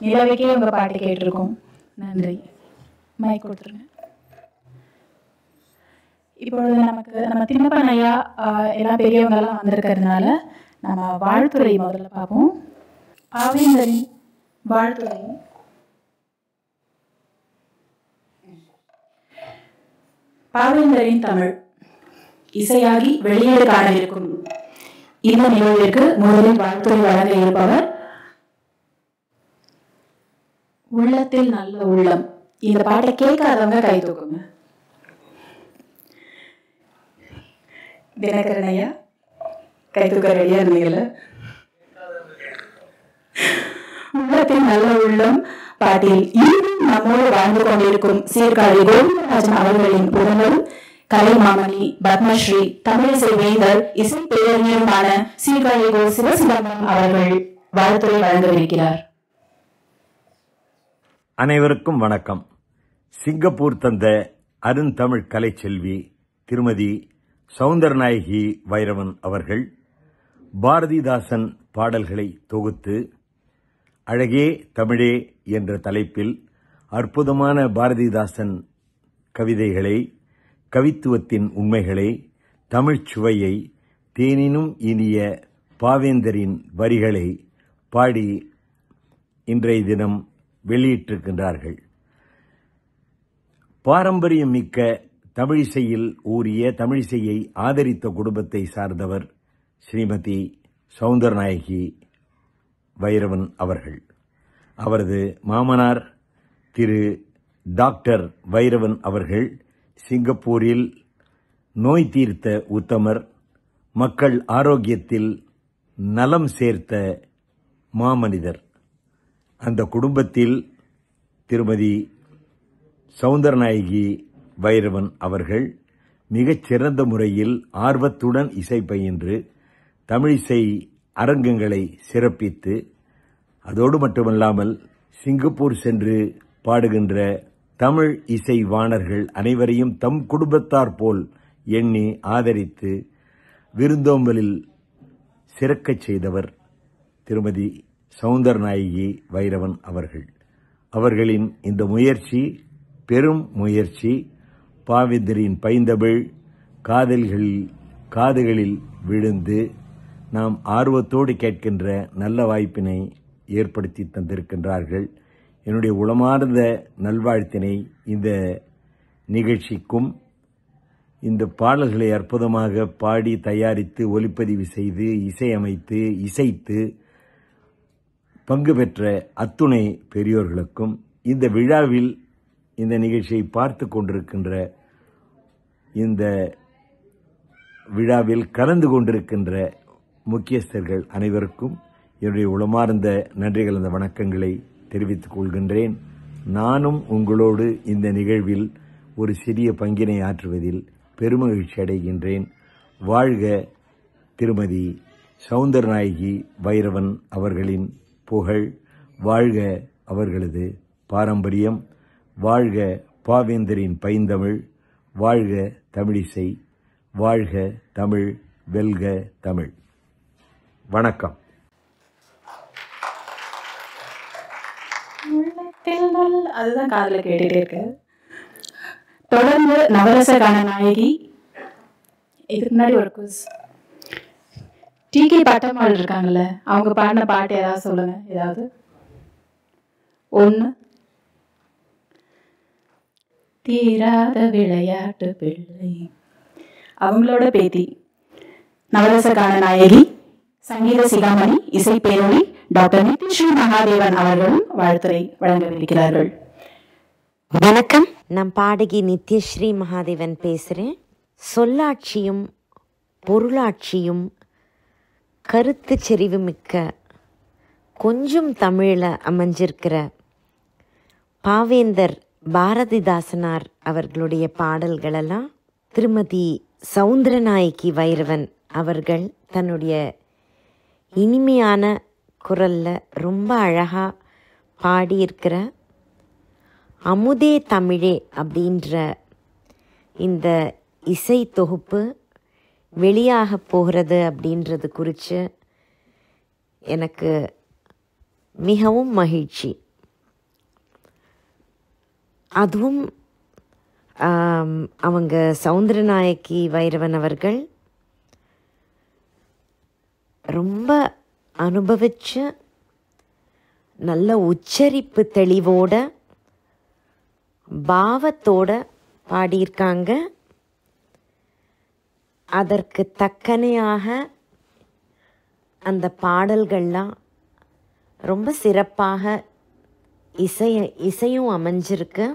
நிலவுக்கே உங்க பாட்டு கேட்டிருக்கோம். நன்றி. மைக் கொடுத்துருங்க. இப்பொழுது நம்ம திம்மப்பன் ஐயா எல்லாம் பெரியவங்க எல்லாம் வந்திருக்கிறதுனால நம்ம வாழ்த்துறை முதல்ல பார்ப்போம். பாவேந்தரின் வாழ்த்துறை. பாவேந்தரின் தமிழ் இசையாகி வெளியீடு காணவிருக்கும் இந்த நிகழ்விற்கு முதலில் வாழ்த்துறை வழங்க இருப்பவர் உள்ளத்தில் நல்ல உள்ளம். இந்த பாட்டை கேட்காதவங்க கை தூக்குங்க. தினகரன் ஐயா கை தூக்க ரெடியா இருந்தீங்கல்ல? உள்ளத்தில் நல்ல உள்ளம் பாட்டில் இன்னும் நம்மோடு வாழ்ந்து கொண்டிருக்கும் சீர்காழி கோவிந்தராஜன் அவர்களின் உடலும் கலைமாமணி, பத்மஸ்ரீ, தமிழிசை வேந்தர், இசை பேரறிஞருமான சீர்காழி கோ சிவசிதம்பரம் அவர்கள் வாழ்த்துறை வழங்கவிருக்கிறார். அனைவருக்கும் வணக்கம். சிங்கப்பூர் தந்த அருந்தமிழ் கலைச்செல்வி திருமதி சௌந்தரநாயகி வைரவன் அவர்கள் பாரதிதாசன் பாடல்களை தொகுத்து அழகே தமிழே என்ற தலைப்பில் அற்புதமான பாரதிதாசன் கவிதைகளை, கவித்துவத்தின் உண்மைகளை, தமிழ்ச் சுவையை, தேனினும் இனிய பாவேந்தரின் வரிகளை பாடி இன்றைய தினம் வெளியிட்டிருக்கின்றார்கள். பாரம்பரியம் மிக்க தமிழிசையில் ஊறிய, தமிழிசையை ஆதரித்த குடும்பத்தை சார்ந்தவர் ஸ்ரீமதி சௌந்தரநாயகி வைரவன் அவர்கள். அவரது மாமனார் திரு டாக்டர் வைரவன் அவர்கள் சிங்கப்பூரில் நோய் தீர்த்த உத்தமர், மக்கள் ஆரோக்கியத்தில் நலம் சேர்த்த மாமனிதர். அந்த குடும்பத்தில் திருமதி சௌந்தரநாயகி வைரவன் அவர்கள் மிகச் சிறந்த முறையில் ஆர்வத்துடன் இசை பயின்று தமிழிசை அரங்கங்களை சிறப்பித்து, அதோடு மட்டுமல்லாமல் சிங்கப்பூர் சென்று பாடுகின்ற தமிழ் இசை வாணர்கள் அனைவரையும் தம் குடும்பத்தார் போல் எண்ணி ஆதரித்து விருந்தோம்பலில் சிறக்கச் செய்தவர் திருமதி சௌந்தரநாயகி வைரவன் அவர்கள். அவர்களின் இந்த முயற்சி பெரும் முயற்சி பாவேந்தரின் பைந்தமிழ் காதுகளில் விழுந்து நாம் ஆர்வத்தோடு கேட்கின்ற நல்ல வாய்ப்பினை ஏற்படுத்தி தந்திருக்கின்றார்கள். என்னுடைய உளமார்ந்த நல்வாழ்த்தினை இந்த நிகழ்ச்சிக்கும் இந்த பாடல்களை அற்புதமாக பாடி தயாரித்து ஒலிப்பதிவு செய்து இசையமைத்து இசைத்து பங்கு பெற்ற அத்துணை பெரியோர்களுக்கும் இந்த விழாவில் இந்த நிகழ்ச்சியை பார்த்து கொண்டிருக்கின்ற இந்த விழாவில் கலந்து கொண்டிருக்கின்ற முக்கியஸ்தர்கள் அனைவருக்கும் என்னுடைய உளமார்ந்த நன்றிகள் அந்த வணக்கங்களை தெரிவித்துக் கொள்கின்றேன். நானும் உங்களோடு இந்த நிகழ்வில் ஒரு சிறிய பங்கினை ஆற்றுவதில் பெருமகிழ்ச்சி அடைகின்றேன். வாழ்க திருமதி சௌந்தரநாயகி வைரவன் அவர்களின் புகழ், வாழ்க அவர்களது பாரம்பரியம், வாழ்க பாவேந்தரின் பைந்தமிழ், வாழ்க தமிழிசை, வாழ்க தமிழ், வெல்க தமிழ். வணக்கம். அதுதான் காதுல கேட்டுட்டே இருக்கு. தொடர்ந்து நவரச கான நாயகி. இதுக்கு முன்னாடி ஒரு குஸ். டி.கே. பட்டம்மாள் இருக்காங்கல்ல, அவங்க பாடின பாட்டு ஏதாவது சொல்லுங்க. ஏதாவது ஒன்று. தீராத விளையாட்டு பிள்ளை, அவங்களோட பேத்தி நவரச கான நாயகி சங்கீத சிகாமணி இசை பேரொளி டாக்டர் நித்யஸ்ரீ மகாதேவன் அவர்களும் வாழ்த்துரை வழங்கவிருக்கிறார்கள். வணக்கம், நான் பாடகி நித்யஸ்ரீ மகாதேவன் பேசுகிறேன். சொல்லாட்சியும் பொருளாட்சியும் கருத்து செறிவு மிக்க கொஞ்சம் தமிழில் அமைஞ்சிருக்கிற பாவேந்தர் பாரதிதாசனார் அவர்களுடைய பாடல்களெல்லாம் திருமதி சௌந்தரநாயகி வைரவன் அவர்கள் தன்னுடைய இனிமையான குரலில் ரொம்ப அழகாக பாடியிருக்கிற அமுதே தமிழே அப்படின்ற இந்த இசை தொகுப்பு வெளியாக போகிறது அப்படின்றது குறித்து எனக்கு மிகவும் மகிழ்ச்சி. அதுவும் அவங்க சௌந்தரநாயகி வைரவன் அவர்கள் ரொம்ப அனுபவிச்சு நல்ல உச்சரிப்பு தெளிவோட பாவத்தோட பாடியிருக்காங்க. அதற்கு தக்கனையாக அந்த பாடல்கள்லாம் ரொம்ப சிறப்பாக இசையும் அமைஞ்சிருக்கு.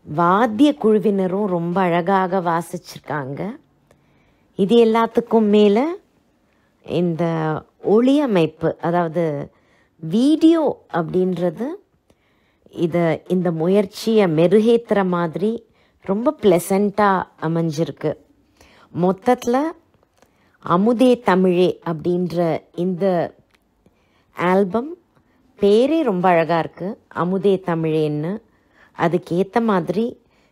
வாத்திய குழுவினரும் ரொம்ப அழகாக வாசிச்சிருக்காங்க. இது எல்லாத்துக்கும் மேலே இந்த ஒளி அமைப்பு, அதாவது வீடியோ அப்படின்றது இந்த முயற்சியை மெருகேற்றுற மாதிரி ரொம்ப ப்ளசண்ட்டாக அமைஞ்சிருக்கு. மொத்தத்தில் அமுதே தமிழே அப்படின்ற இந்த ஆல்பம் பேரே ரொம்ப அழகாக இருக்குது, அமுதே தமிழேன்னு. அதுக்கேற்ற மாதிரி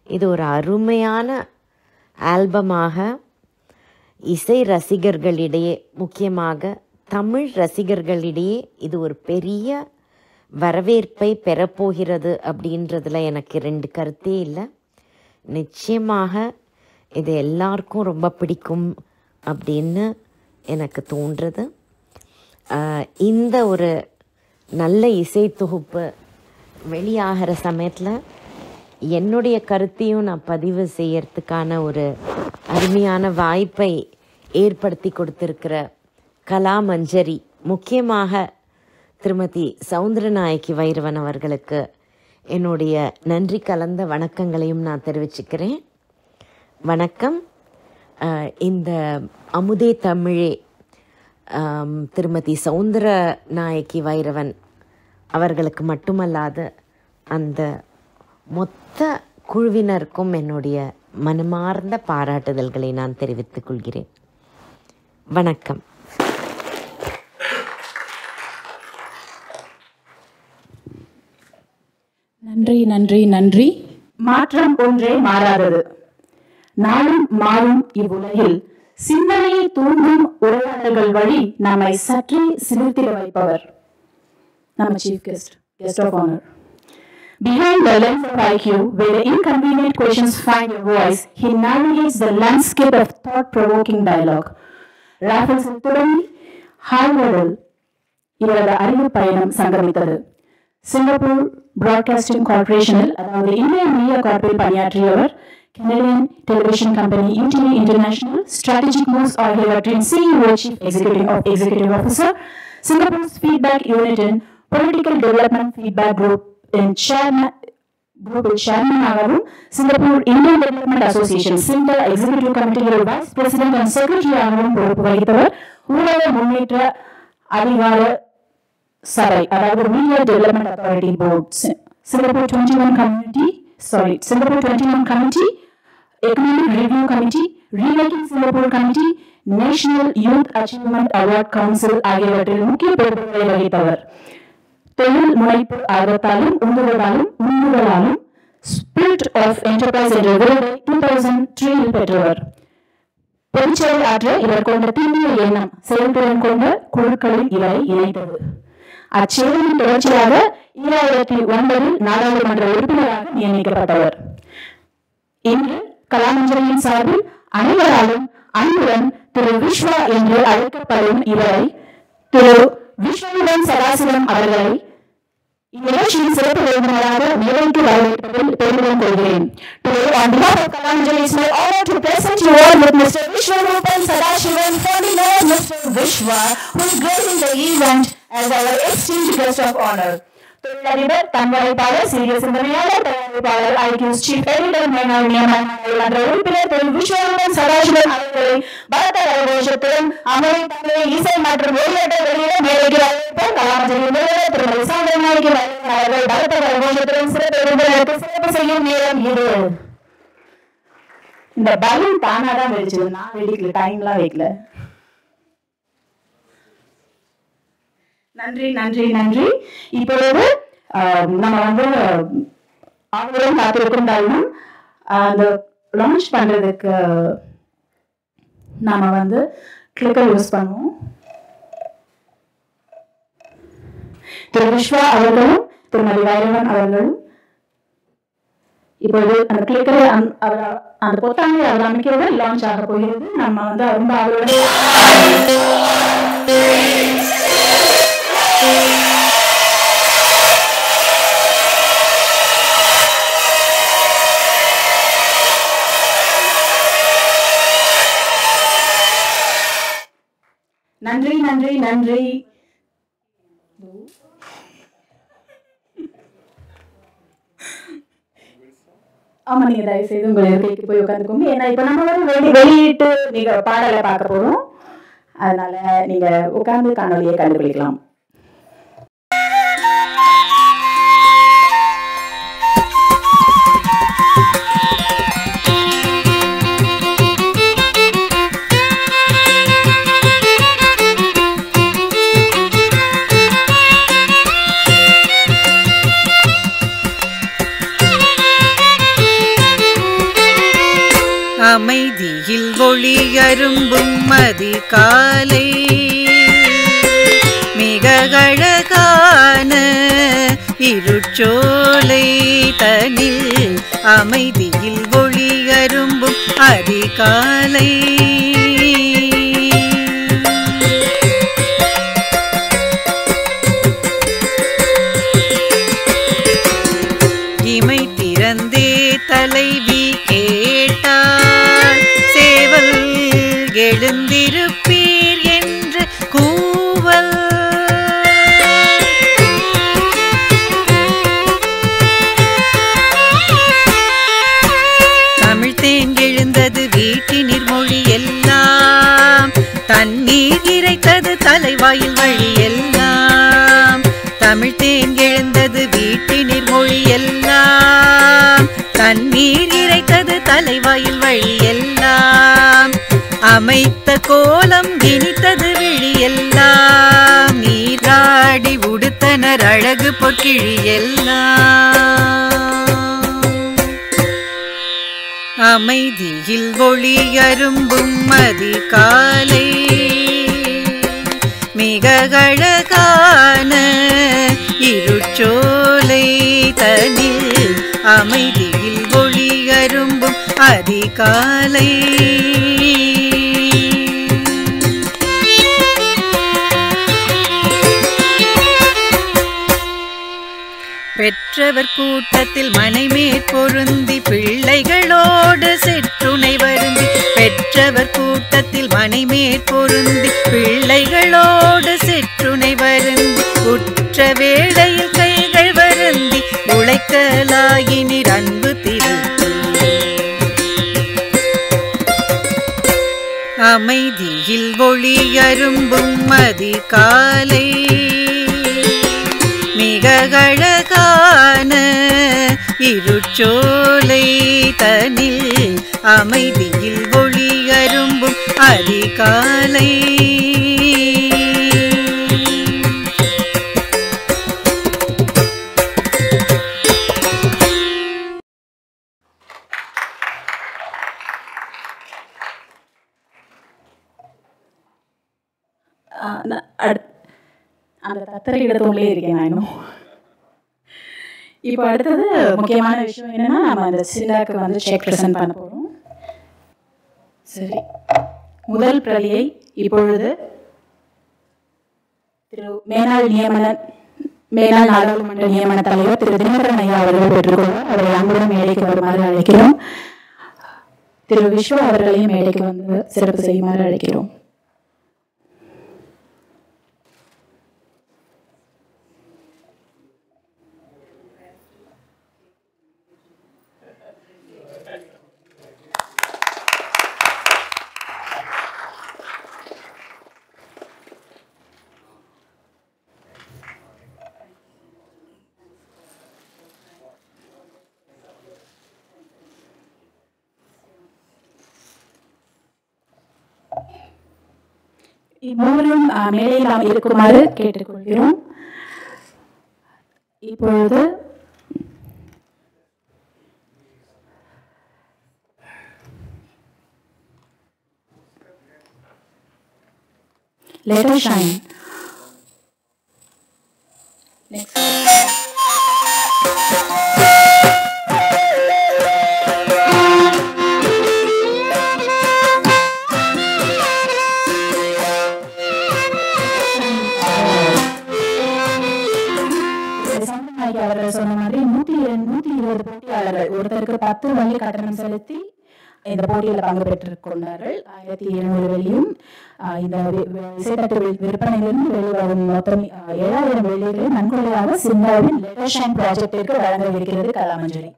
இது ஒரு அருமையான ஆல்பமாக இசை ரசிகர்களிடையே, முக்கியமாக தமிழ் ரசிகர்களிடையே இது ஒரு பெரிய வரவேற்பை பெறப்போகிறது அப்படின்றதுல எனக்கு 2 கருத்தே இல்லை. நிச்சயமாக இது எல்லாருக்கும் ரொம்ப பிடிக்கும் அப்படின்னு எனக்கு தோன்றுறது. இந்த ஒரு நல்ல இசை தொகுப்பு வெளியாகிற சமயத்தில் என்னுடைய கருத்தையும் நான் பதிவு செய்யறதுக்கான ஒரு அருமையான வாய்ப்பை ஏற்படுத்தி கொடுத்திருக்கிற கலாமஞ்சரி, முக்கியமாக திருமதி சௌந்தரநாயகி வைரவன் அவர்களுக்கு என்னுடைய நன்றி கலந்த வணக்கங்களையும் நான் தெரிவிச்சுக்கிறேன். வணக்கம். இந்த அமுதே தமிழே திருமதி சௌந்தரநாயகி வைரவன் அவர்களுக்கு மட்டுமல்லாது அந்த மொத்த குழுவினருக்கும் என்னுடைய மனமார்ந்த பாராட்டுதல்களை நான் தெரிவித்துக் கொள்கிறேன். வணக்கம். நன்றி நன்றி நன்றி. மாற்றம் ஒன்றே மாறாதது. நாளும் மாறும் இவ்வுலகில் சிந்தனையை தூண்டும் உரையாடல்கள் வழி நம்மை சற்றே சிலிர்த்திட வைப்பவர் நம்ம chief guest of honour. Behind the lens of IQ, where the inconvenient questions find a voice, he navigates the landscape of thought-provoking dialogue. ராஃபல்ஸில் தொடங்கி ஹார்வர்டில் இவரது அறிவு பயணம் சங்கமித்தது. சிங்கப்பூர் பிராட்காஸ்டிங் கார்ப்பரேஷனில், அதாவது இந்திய மீடியா கார்ப்பில் பணியாற்றியவர் Canadian television company UTV International, strategic moves ஆகியவற்றின் CEO Chief Executive Officer, Singapore's feedback unit in Political Development Feedback Group in Chairman ஆகவும், Singapore Indian Development Association SINDA Executive Committee Vice President and Secretary ஆகவும் பொறுப்பு வகித்தவர். ஊடக முன்னேற்ற அதிகார சபை, அதாவது Media Development Authority Board, Singapore 21 Committee, Economic Review Committee, Remaking Singapore Committee, National Youth Achievement Award Council ஆகியவற்றில் முக்கிய பொறுப்புகளை வகித்தவர். தொழில் முனைப்பு ஆர்வத்தாலும் உந்துதலாலும் ஸ்பிரிட் ஆஃப் என்டர்பிரைஸ் என்ற விருதை 2003 பெற்றவர். பொதுச்செயல் ஆற்ற இவர் கொண்ட தீவிர எண்ணம் செயல்திறன் கொண்ட குழுக்களில் இவரை இணைத்தது. அச்சேவையின் தொடர்ச்சியாக 2009 நாடாளுமன்ற உறுப்பினராக நியமிக்கப்பட்டவர். இன்று கலாமஞ்சரியின் சார்பில் அனைவராலும் அன்புடன் திரு விஸ்வா என்று அழைக்கப்படும் இவரை திரு விஸ்வநாதன் சதாசிவம் அவர்களை இந்நிகழ்ச்சியின் சிறப்பு விருந்தினராக மேடைக்கு வரவேற்பதில் பெருமிதம் கொள்கிறேன். Today, on behalf of Kalamajali, it's my honor to present you all with Mr. Vishwanathan Sadasivam, formerly known as Mr. Vishwa, who is gracing the event as our esteemed guest of honor. தொழிலதிபர், தன்வரைப்பாளர், சீரிய சிந்தனையாளர், தயாரிப்பாளர், ஐக்யூஸ் சீஃப் எடிட்டர், மேனாள் நியமனங்கள் என்ற உறுப்பினர் திரு விஸ்வநாதன் சதாசிவம் அவர்களை பலத்த கரகோஷத்துடன் அமரை தங்களை இசை மற்றும் ஒளியேற்ற வெளியிட மேடைக்கு வரவேற்போம். கலாமஞ்சரி முதல்வர் திருமதி சாந்தரநாயகி அவர்கள் பலத்த கரகோஷத்துடன் சிறப்பு விருந்தினருக்கு சிறப்பு செய்யும் நேரம் இது. இந்த பலூன் தானாதான் வெடிச்சது, நான் வெடிக்கல, டைம்லாம் வைக்கல. நன்றி நன்றி நன்றி. இப்பொழுது நம்ம அவங்களும் காத்திருக்கும் அந்த லான்ச் பண்றதுக்கு நாம கிளிக்கர் யூஸ் பண்ணுவோம். திரு விஸ்வா அவர்களும் திருமதி வைரவன் அவர்களும் இப்பொழுது அந்த கிளிக்கரை அந்த பொத்தானை அவர் அமைக்கிறது லான்ச் ஆக போகிறது. நம்ம ரொம்ப அவருடைய நன்றி நன்றி நன்றி. ஆமா, நீங்க தயவு செய்து உங்களை இருக்கைக்கு போய் உட்காந்துக்கோங்க. ஏன்னா இப்ப நம்ம வெளியிட்டு நீங்க பாடலை பார்க்க போறோம். அதனால நீங்க உட்கார்ந்து காணொலியை கண்டுபிடிக்கலாம். அமைதியில் ஒளியரும்பும் அதிகாலை, மிக அழகான இருச்சோலை தனில் அமைதியில் ஒளியரும்பும் அதிகாலை. இமை திறந்தே தலைவி கேட்டாள், சேவல் எழுந்திருப்பீர் என்று கூவல். தமிழ் தேங்கெழுந்தது வீட்டினிர் மொழி எல்லாம், தண்ணீர் இறைத்தது தலைவாயில் வழி எல்லாம். தமிழ் தேங்கெழுந்தது வீட்டினிர் மொழி எல்லாம், தண்ணீர் இறைத்தது தலைவாயில் வழி எல்லாம். அமைத்த கோலம் இனித்தது விழி எல்லாம், நீராடி உடுத்தனர் அழகு பொக்கிழி எல்லாம். அமைதியில் ஒளியரும்பும் அதிகாலை, மிக அழகான இருச்சோலை தனில் அமைதியில் ஒளியரும்பும் அதிகாலை. பெற்ற பெற்றவர் கூட்டத்தில் மனைமேற் பொருந்தி பிள்ளைகளோடு சிற்றுணை வருந்தி பெற்றவர் கூட்டத்தில் மனைமேற் பொருந்தி பிள்ளைகளோடு சிற்றுணை வருந்தி உற்ற வேளையில் கைகள் வருந்தி உழைக்கலாயினிர் அன்பு திருத்தி அமைதியில் ஒளி அரும்பும் அதிகாலை மிக அழகான இருச்சோலை தனில் அமைதியில் ஒளி அரும்பும் அதிகாலை அந்த தத்தரை இடத்துள்ளே இருக்கேன் நான் இன்னும். இப்போ அடுத்தது முக்கியமான விஷயம் என்னன்னா, நம்ம அந்த சிண்டாக்கு வந்து செக் ப்ரெசென்ட் பண்ண போகிறோம். சரி, முதல் பிரதியை இப்பொழுது திரு மேனாள் நாடாளுமன்ற நியமன தலைவர் திரு தினகரன் ஐயா அவர்கள் பெற்றுக்கொள்வார். அவரை அன்புடன் மேடைக்கு வருமாறு அழைக்கிறோம். திரு விஸ்வா அவர்களையும் மேடைக்கு வந்து சிறப்பு செய்யுமாறு அழைக்கிறோம். இம்மூவரும் மேடையில் இருக்குமாறு கேட்டுக்கொள்கிறோம். இப்பொழுது let us shine. Next. அவர்கள் சொன்ன மாதிரி 120 போட்டியாளர்கள் ஒருத்தருக்கு 10 வெள்ளி கட்டணம் செலுத்தி இந்த போட்டியில் பங்கு பெற்றுக் கொண்டார்கள். 1700 வெள்ளியும் இந்த இசைத்தட்டு விற்பனையிலிருந்து வெளிவரும் மொத்தம் 7000 வெள்ளிகளை நன்கொடையாக சிந்தாவின் Let Us Shine ப்ராஜெக்டிற்கு வழங்க இருக்கிறது கலாமஞ்சரி.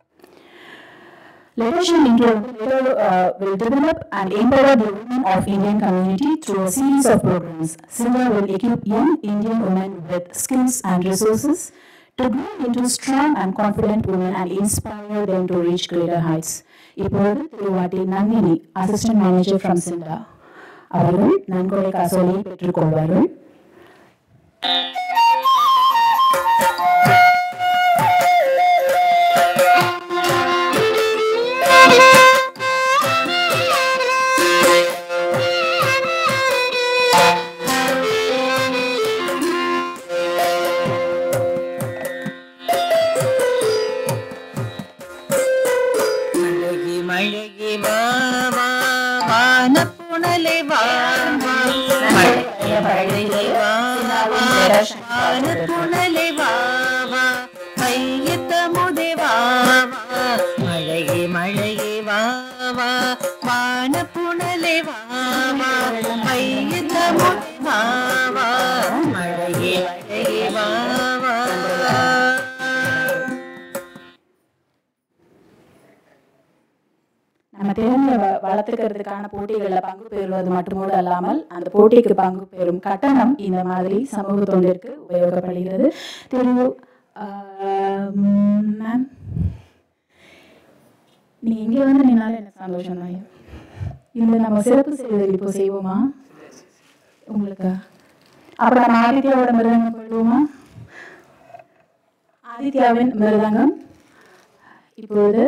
Let Us Shine India will develop and empower the women of Indian community through a series of programs. Sinda will equip young Indian women with skills and resources to grow into strong and confident women and inspire them to reach greater heights. இப்பொழுது திருவாட்டி நந்தினி அசிஸ்டன்ட் மேனேஜர் ஃப்ரம் சிண்டா அவர்கள் நன்கொடை காசோலையை பெற்றுக்கொள்வார்கள். நம்ம திறமையை வளர்த்துக்கிறதுக்கான போட்டிகளில் பங்கு பெறுவது மட்டுமோடு அல்லாமல் அந்த போட்டிக்கு பங்கு பெறும் கட்டணம் இந்த மாதிரி சமூக தொண்டிற்கு உபயோகப்படுகிறது. திரு மேம், நீங்கள் இங்கே வந்து நின்னாலும் எனக்கு சந்தோஷம் தான். இந்த நம்ம சிறப்பு செய்வது இப்போ செய்வோமா உங்களுக்கு? அப்புறம் நம்ம ஆதித்யாவோட மிருதங்கம் கொள்வோமா? ஆதித்யாவின் மிருதங்கம் இப்பொழுது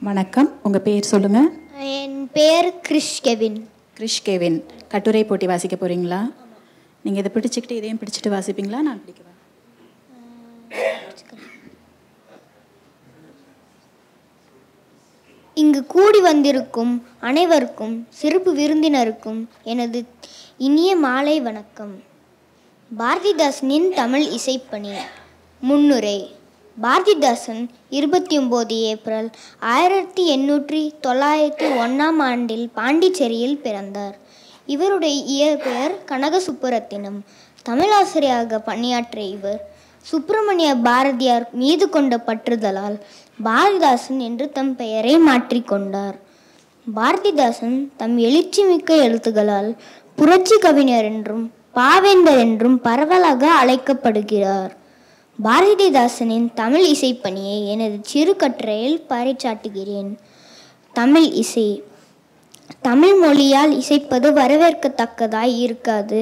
வணக்கம், உங்கள் பேர் சொல்லுங்கள். என் பெயர் கிறிஷ் கெவின். கிறிஷ் கெவின், கட்டுரை போட்டி வாசிக்க போகிறீங்களா? நீங்கள் இதை பிடிச்சிக்கிட்டு இதையும் பிடிச்சிட்டு வாசிப்பீங்களா? நான் பிடிக்குவேன். இங்கு கூடி வந்திருக்கும் அனைவருக்கும் சிறப்பு விருந்தினருக்கும் எனது இனிய மாலை வணக்கம். பாரதிதாசனின் தமிழ் இசைப்பணி. முன்னுரை. பாரதிதாசன் 29 ஏப்ரல் 1891 ஆண்டில் பாண்டிச்சேரியில் பிறந்தார். இவருடைய இயற்பெயர் கனக சுப்புரத்தினம். தமிழாசிரியராக பணியாற்றிய இவர் சுப்பிரமணிய பாரதியார் மீது கொண்ட பற்றுதலால் பாரதிதாசன் என்று தம் பெயரை மாற்றிக்கொண்டார். பாரதிதாசன் தம் எழுச்சிமிக்க எழுத்துக்களால் புரட்சி கவிஞர் என்றும் பாவேந்தர் என்றும் பரவலாக அழைக்கப்படுகிறார். பாரதிதாசனின் தமிழ் இசைப்பணியை எனது சிறு கட்டுரையில் பறைசாற்றுகிறேன். தமிழ் இசை. தமிழ் மொழியால் இசைப்பது வரவேற்கத்தக்கதாய் இருக்காது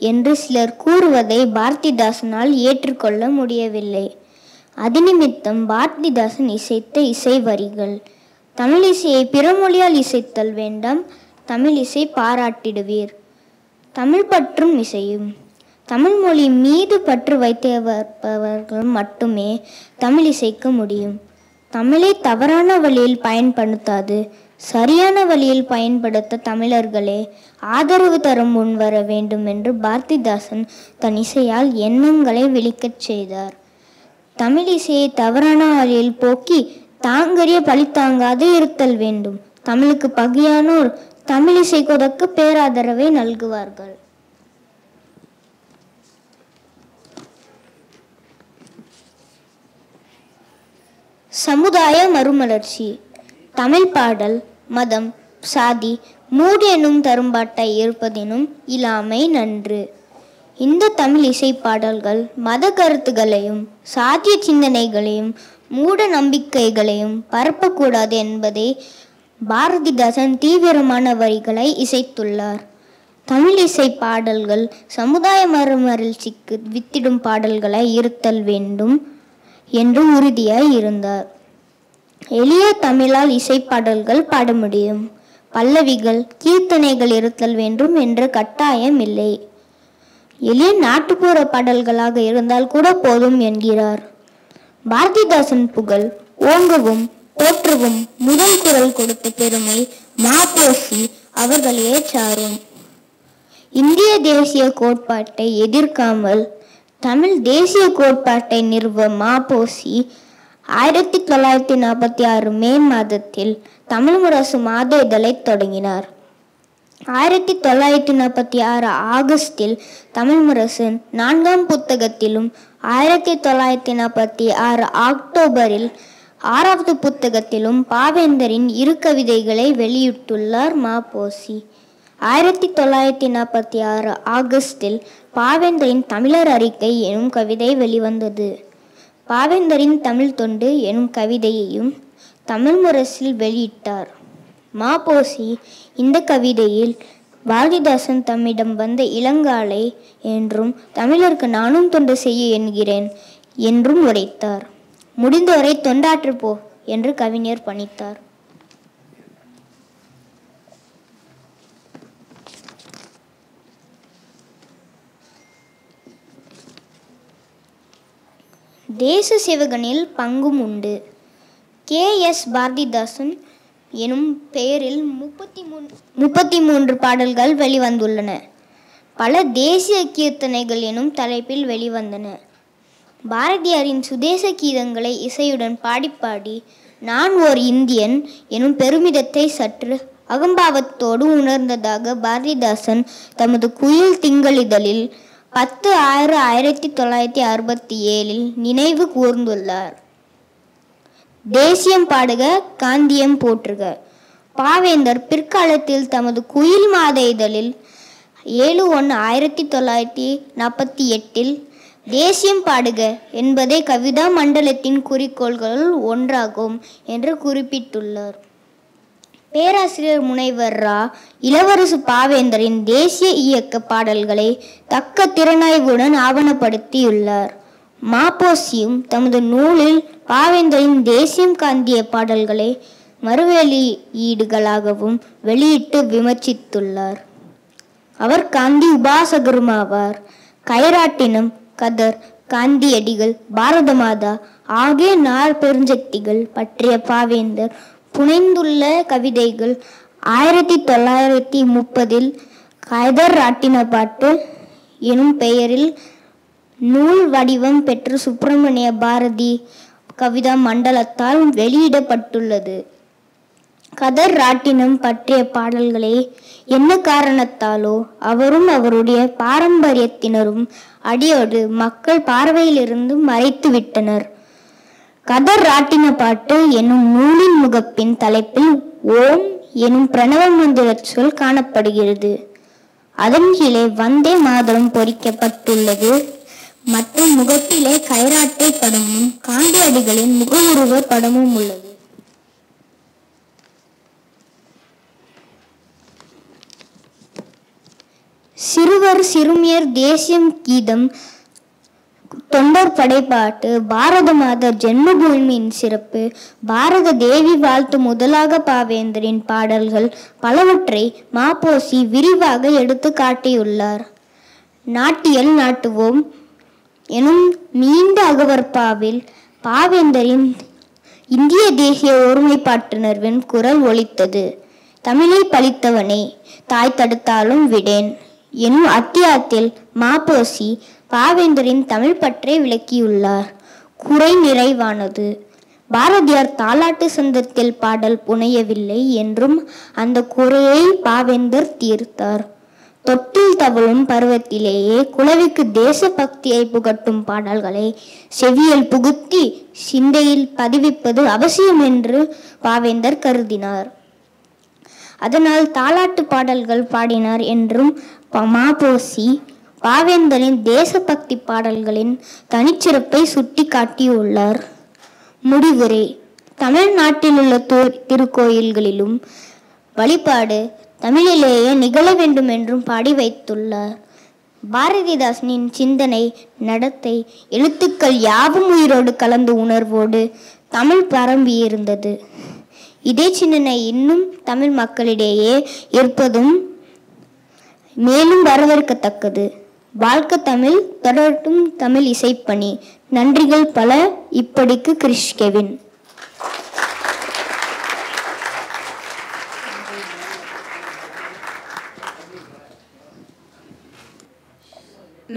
என்று சிலர் கூறுவதை பாரதிதாசனால் ஏற்றுக்கொள்ள முடியவில்லை. அதிநிமித்தம் பாரதிதாசன் இசைத்த இசை வரிகள். தமிழ் இசையை பிற மொழியால் இசைத்தல் வேண்டாம், தமிழ் இசை பாராட்டிடுவீர். தமிழ் பற்றும் இசையும். தமிழ் மொழி மீது பற்று வைத்தவர்கள் மட்டுமே தமிழ் இசைக்க முடியும். தமிழை தவறான வழியில் பயன்படுத்தாது சரியான வழியில் பயன்படுத்த தமிழர்களே ஆதரவு தர முன்வர வேண்டும் என்று பாரதிதாசன் தன் இசையால் எண்ணங்களை விழிக்கச் செய்தார். தமிழ் இசையை தவறான வழியில் போக்கி தாங்கறிய பழி தாங்காது இருத்தல் வேண்டும். தமிழுக்கு பகையானோர் தமிழ் இசை கொதற்கு பேராதரவை நல்குவார்கள். சமுதாய மறுமலர்ச்சி. தமிழ் பாடல் மதம் சாதி மூடு எனும் தரும்பாட்டை இருப்பதினும் இல்லாமை நன்று. இந்த தமிழ் இசை பாடல்கள் மத கருத்துகளையும் சாதிய சிந்தனைகளையும் மூட நம்பிக்கைகளையும் பரப்பக்கூடாது என்பதை பாரதிதாசன் தீவிரமான வரிகளை இசைத்துள்ளார். தமிழ் இசை பாடல்கள் சமுதாய மறுமலர்ச்சிக்கு வித்திடும் பாடல்களை இருத்தல் வேண்டும் என்று உறுதியாய் இருந்தார். எளிய தமிழால் இசைப்பாடல்கள் பாட முடியும். பல்லவிகள் கீர்த்தனைகள் இருத்தல் வேண்டும் என்ற கட்டாயம் இல்லை. எளிய நாட்டுப்புற பாடல்களாக இருந்தால் கூட போதும் என்கிறார். பாரதிதாசன் புகழ் ஓங்கவும் போற்றவும் முதல் குரல் கொடுத்த பெருமை மாபோசி அவர்களே சாரும். இந்திய தேசிய கோட்பாட்டை எதிர்க்காமல் தமிழ் தேசிய கோட்பாட்டை நிறுவ மாபோசி 1946 மே மாதத்தில் தமிழ் முரசு மாத இதழை தொடங்கினார். 1946 ஆகஸ்டில் தமிழ் முரசு 4ஆம் புத்தகத்திலும் 1946 அக்டோபரில் 6வது புத்தகத்திலும் பாவேந்தரின் 2 கவிதைகளை வெளியிட்டுள்ளார் மாபோசி. 1946 ஆகஸ்டில் பாவேந்தரின் தமிழர் அறிக்கை எனும் கவிதை வெளிவந்தது. பாவேந்தரின் தமிழ் தொண்டு எனும் கவிதையையும் தமிழ் முரசில் வெளியிட்டார். மாபோசி இந்த கவிதையில் பாரதிதாசன் தம்மிடம் வந்த இளங்காலை என்றும் தமிழருக்கு நானும் தொண்டு செய்ய என்கிறேன் என்றும் உரைத்தார். முடிந்தவரை தொண்டாற்று போ என்று கவிஞர் பணித்தார். தேச சேவகனில் பங்கும் உண்டு. K.S. பாரதிதாசன் எனும் பெயரில் 33 பாடல்கள் வெளிவந்துள்ளன. பல தேசிய கீர்த்தனைகள் எனும் தலைப்பில் வெளிவந்தன. பாரதியாரின் சுதேச கீதங்களை இசையுடன் பாடி பாடி நான் ஓர் இந்தியன் எனும் பெருமிதத்தை சற்று அகம்பாவத்தோடு உணர்ந்ததாக பாரதிதாசன் தமது குயில் திங்களிதழில் 10/6/1967 நினைவு கூர்ந்துள்ளார். தேசியம் பாடுக, காந்தியம் போற்றுக. பாவேந்தர் பிற்காலத்தில் தமது குயில் மாத இதழில் 7/1/1948 தேசியம் பாடுக என்பதை கவிதா மண்டலத்தின் குறிக்கோள்களுள் ஒன்றாகும் என்று குறிப்பிட்டுள்ளார். பேராசிரியர் முனைவர் ரா. இளவரசு பாவேந்தரின் தேசிய இயக்க பாடல்களை தக்க திறனாய்வுடன் ஆவணப்படுத்தியுள்ளார். மாபோசியும் தமது நூலில் பாவேந்தரின் தேசியம் காந்திய பாடல்களை மறுவெளியீடுகளாகவும் வெளியிட்டு விமர்சித்துள்ளார். அவர் காந்தி உபாசகருமாவார். கைராட்டினம், கதர், காந்தியடிகள், பாரத மாதா ஆகிய பெருஞ்சக்திகள் பற்றிய பாவேந்தர் புனைந்துள்ள கவிதைகள் 1930 கதர் ராட்டின பாட்டு எனும் பெயரில் நூல் வடிவம் பெற்று சுப்பிரமணிய பாரதி கவிதா மண்டலத்தால் வெளியிடப்பட்டுள்ளது. கதர் ராட்டினம் பற்றிய பாடல்களே என்ன காரணத்தாலோ அவரும் அவருடைய பாரம்பரியத்தினரும் அடியோடு மக்கள் பார்வையிலிருந்து மறைத்து விட்டனர். கதர் ராட்டின பாட்டு என்னும் நூலின் முகப்பின் தலைப்பில் ஓம் எனும் பிரணவ மந்திர சொல் காணப்படுகிறது. அதன் கீழே வந்தே மாதரம் பொறிக்கப்பட்டுள்ளது. மற்றும் முகப்பிலே கைராட்டை படமும் காந்தியடிகளின் முகவுருவ படமும் உள்ளது. சிறுவர் சிறுமியர் தேசியம் கீதம், தொண்டர் படைப்பாட்டு, பாரத மாதா ஜென்மபூமியின் சிறப்பு, பாரத தேவி வாழ்த்து முதலாக பாவேந்தரின் பாடல்கள் பலவற்றை மாப்போசி விரிவாக எடுத்து காட்டியுள்ளார். நாட்டியல் நாட்டுவோம் எனும் நீண்ட அகவற்பாவில் பாவேந்தரின் இந்திய தேசிய ஒருமைப்பாட்டுணர்வின் குரல் ஒலித்தது. தமிழை பழித்தவனே தாய் தடுத்தாலும் விடேன் எனும் அத்தியாயத்தில் மாப்போசி பாவேந்தரின் தமிழ் பற்றை விளக்கியுள்ளார். குறை நிறைவானது. பாரதியார் தாலாட்டு சந்தத்தில் பாடல் புனையவில்லை என்றும் அந்த குறையை பாவேந்தர் தீர்த்தார். தொட்டில் தவழும் பருவத்திலேயே குலவிக்கு தேசபக்தியை புகட்டும் பாடல்களை செவியல் புகுத்தி சிந்தையில் பதிவிப்பது அவசியம் என்று பாவேந்தர் கருதினார். அதனால் தாலாட்டு பாடல்கள் பாடினார் என்றும் மாப்போசி பாவேந்தரின் தேசபக்தி பாடல்களின் தனிச்சிறப்பை சுட்டி காட்டியுள்ளார். முடிவுரை. தமிழ்நாட்டில் உள்ள திருக்கோயில்களிலும் வழிபாடு தமிழிலேயே நிகழ வேண்டும் என்றும் பாடி வைத்துள்ளார். பாரதிதாசனின் சிந்தனை, நடத்தை, எழுத்துக்கள் யாவும் உயிரோடு கலந்து உணர்வோடு தமிழ் பரம்பியிருந்தது. இதே சிந்தனை இன்னும் தமிழ் மக்களிடையே இருப்பதும் மேலும் வரவேற்கத்தக்கது. வாழ்க்கை தமிழ், தொடரட்டும் தமிழ் இசைப்பணி. நன்றிகள் பல. இப்படிக்கு கிறிஷ் கெவின்.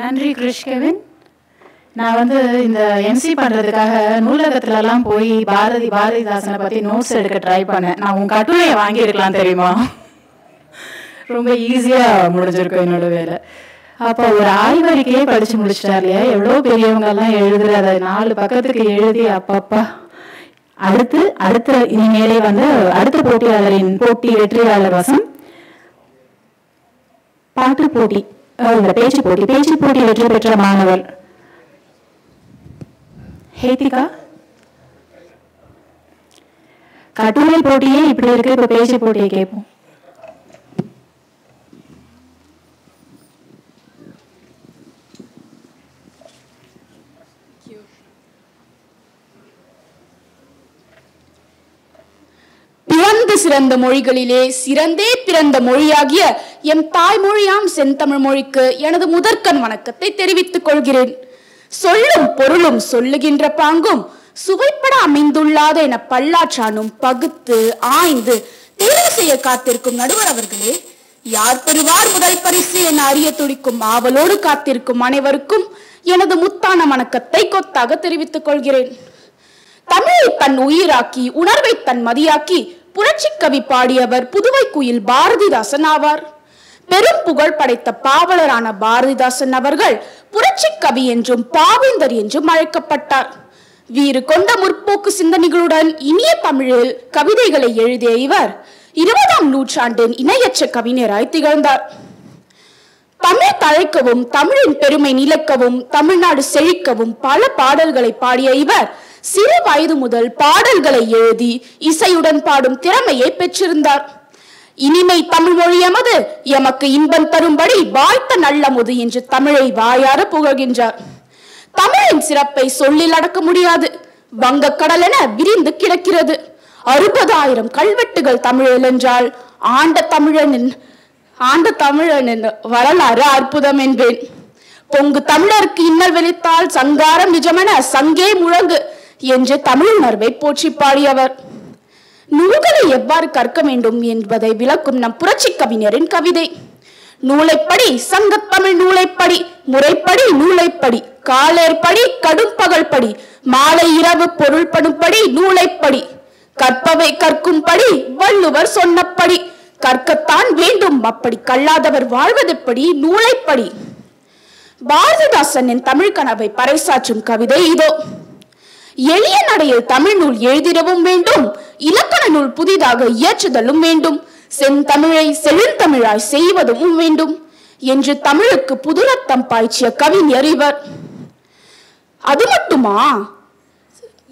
நன்றி கிறிஷ் கெவின். நான் இந்த எம்சி பண்ணுறதுக்காக நூலகத்துலலாம் போய் பாரதிதாசனை பற்றி நோட்ஸ் எடுக்க ட்ரை பண்ணேன். நான் உன் கட்டுரையை வாங்கியிருக்கலாம் தெரியுமா? ரொம்ப ஈஸியாக முடிஞ்சிருக்கும் என்னோட வேலை. அப்போ ஒரு ஆய்வறிக்கையே படித்து முடிச்சிட்டார் இல்லையா? எவ்வளோ பெரியவங்கெல்லாம் எழுதுற அதை 4 பக்கத்துக்கு எழுதி அப்பப்பா. அடுத்த இனிமேலே அடுத்த போட்டியாளரின் வெற்றியாளர் வசம் பாட்டு போட்டி, பேச்சு போட்டி வெற்றி பெற்ற மாணவர் ஹேதிகா. கட்டுரை போட்டியே இப்படி இருக்கு, இப்ப பேச்சு போட்டியை கேட்போம். பிறந்து சிறந்த மொழிகளிலே சிறந்தே பிறந்த மொழியாகிய எம் தாய்மொழியாம் செந்தமிழ் மொழிக்கு எனது முதற்கண் வணக்கத்தை தெரிவித்துக் கொள்கிறேன். சொல்லும் பொருளும் சொல்லுகின்ற பாங்கும் சுவைப்பட அமைந்துள்ளாத என பல்லாற்றானும் பகுத்து ஆய்ந்து தேர்வு செய்ய காத்திருக்கும் நடுவர் அவர்களே, யார் பெறுவார் முதல் பரிசு என அறிய துடிக்கும் ஆவலோடு காத்திருக்கும் அனைவருக்கும் எனது முத்தான வணக்கத்தை கொத்தாக தெரிவித்துக் கொள்கிறேன். தமிழை தன் உயிராக்கி உணர்வை தன் மதியாக்கி புரட்சி கவி பாடியவர் புதுவை குயில் பாரதிதாசன் ஆவார். பெரும் புகழ் படைத்த பாவலரான பாரதிதாசன் அவர்கள் புரட்சி கவி என்றும் பாவேந்தர் என்றும் அழைக்கப்பட்டார். வீறு கொண்ட முற்போக்கு சிந்தனைகளுடன் இனிய தமிழில் கவிதைகளை எழுதிய இவர் 20ஆம் நூற்றாண்டின் இணையற்ற கவிஞராய் திகழ்ந்தார். தமிழ் தழைக்கவும் தமிழின் பெருமை நிலைக்கவும் தமிழ்நாடு செழிக்கவும் பல பாடல்களை பாடிய இவர் சிறு வயது முதல் பாடல்களை எழுதி இசையுடன் பாடும் திறமையை பெற்றிருந்தார். இனிமை தமிழ் மொழி எமது, எமக்கு இன்பம் தரும்படி வாய்த்த நல்லமுது என்று தமிழை வாயார புகழ்கின்றார். தமிழின் சிறப்பை சொல்லில் அடக்க முடியாது. வங்கக்கடல் என விரிந்து கிடக்கிறது. 60,000 கல்வெட்டுகள் தமிழில் என்றால் ஆண்ட தமிழனின் வரலாறு அற்புதம் என்பேன். பொங்கு தமிழருக்கு இன்னல் வெளித்தால் சங்காரம் நிஜமென சங்கே முழங்கு என்று தமிழ் உணர்வை போற்றி பாடியவர். நூல்களை எவ்வாறு கற்க வேண்டும் என்பதை விளக்கும் நம் புரட்சி கவிஞரின் கவிதை. நூலைப்படி, சங்கத்தமிழ் நூலைப்படி, முறைப்படி நூலைப்படி, காலேற்படி, கடும் பகல் படி, மாலை இரவு பொருள்படும்படி நூலைப்படி, கற்பவை கற்கும்படி வள்ளுவர் சொன்னபடி, கற்கத்தான் வேண்டும் அப்படி கல்லாதவர் வாழ்வதெப்படி நூலைப்படி. பாரதிதாசனின் தமிழ் கனவை பறைசாற்றும் கவிதை இதோ. எளிய நடையில் தமிழ் நூல் எழுதிடவும் வேண்டும், இலக்கண நூல் புதிதாக இயற்றுதலும் வேண்டும், செந்தமிழை செழுந்தமிழாய் செய்வதும் வேண்டும் என்று தமிழுக்கு புதுரத்தம் பாய்ச்சிய கவிஞர் இவர். அது மட்டுமா,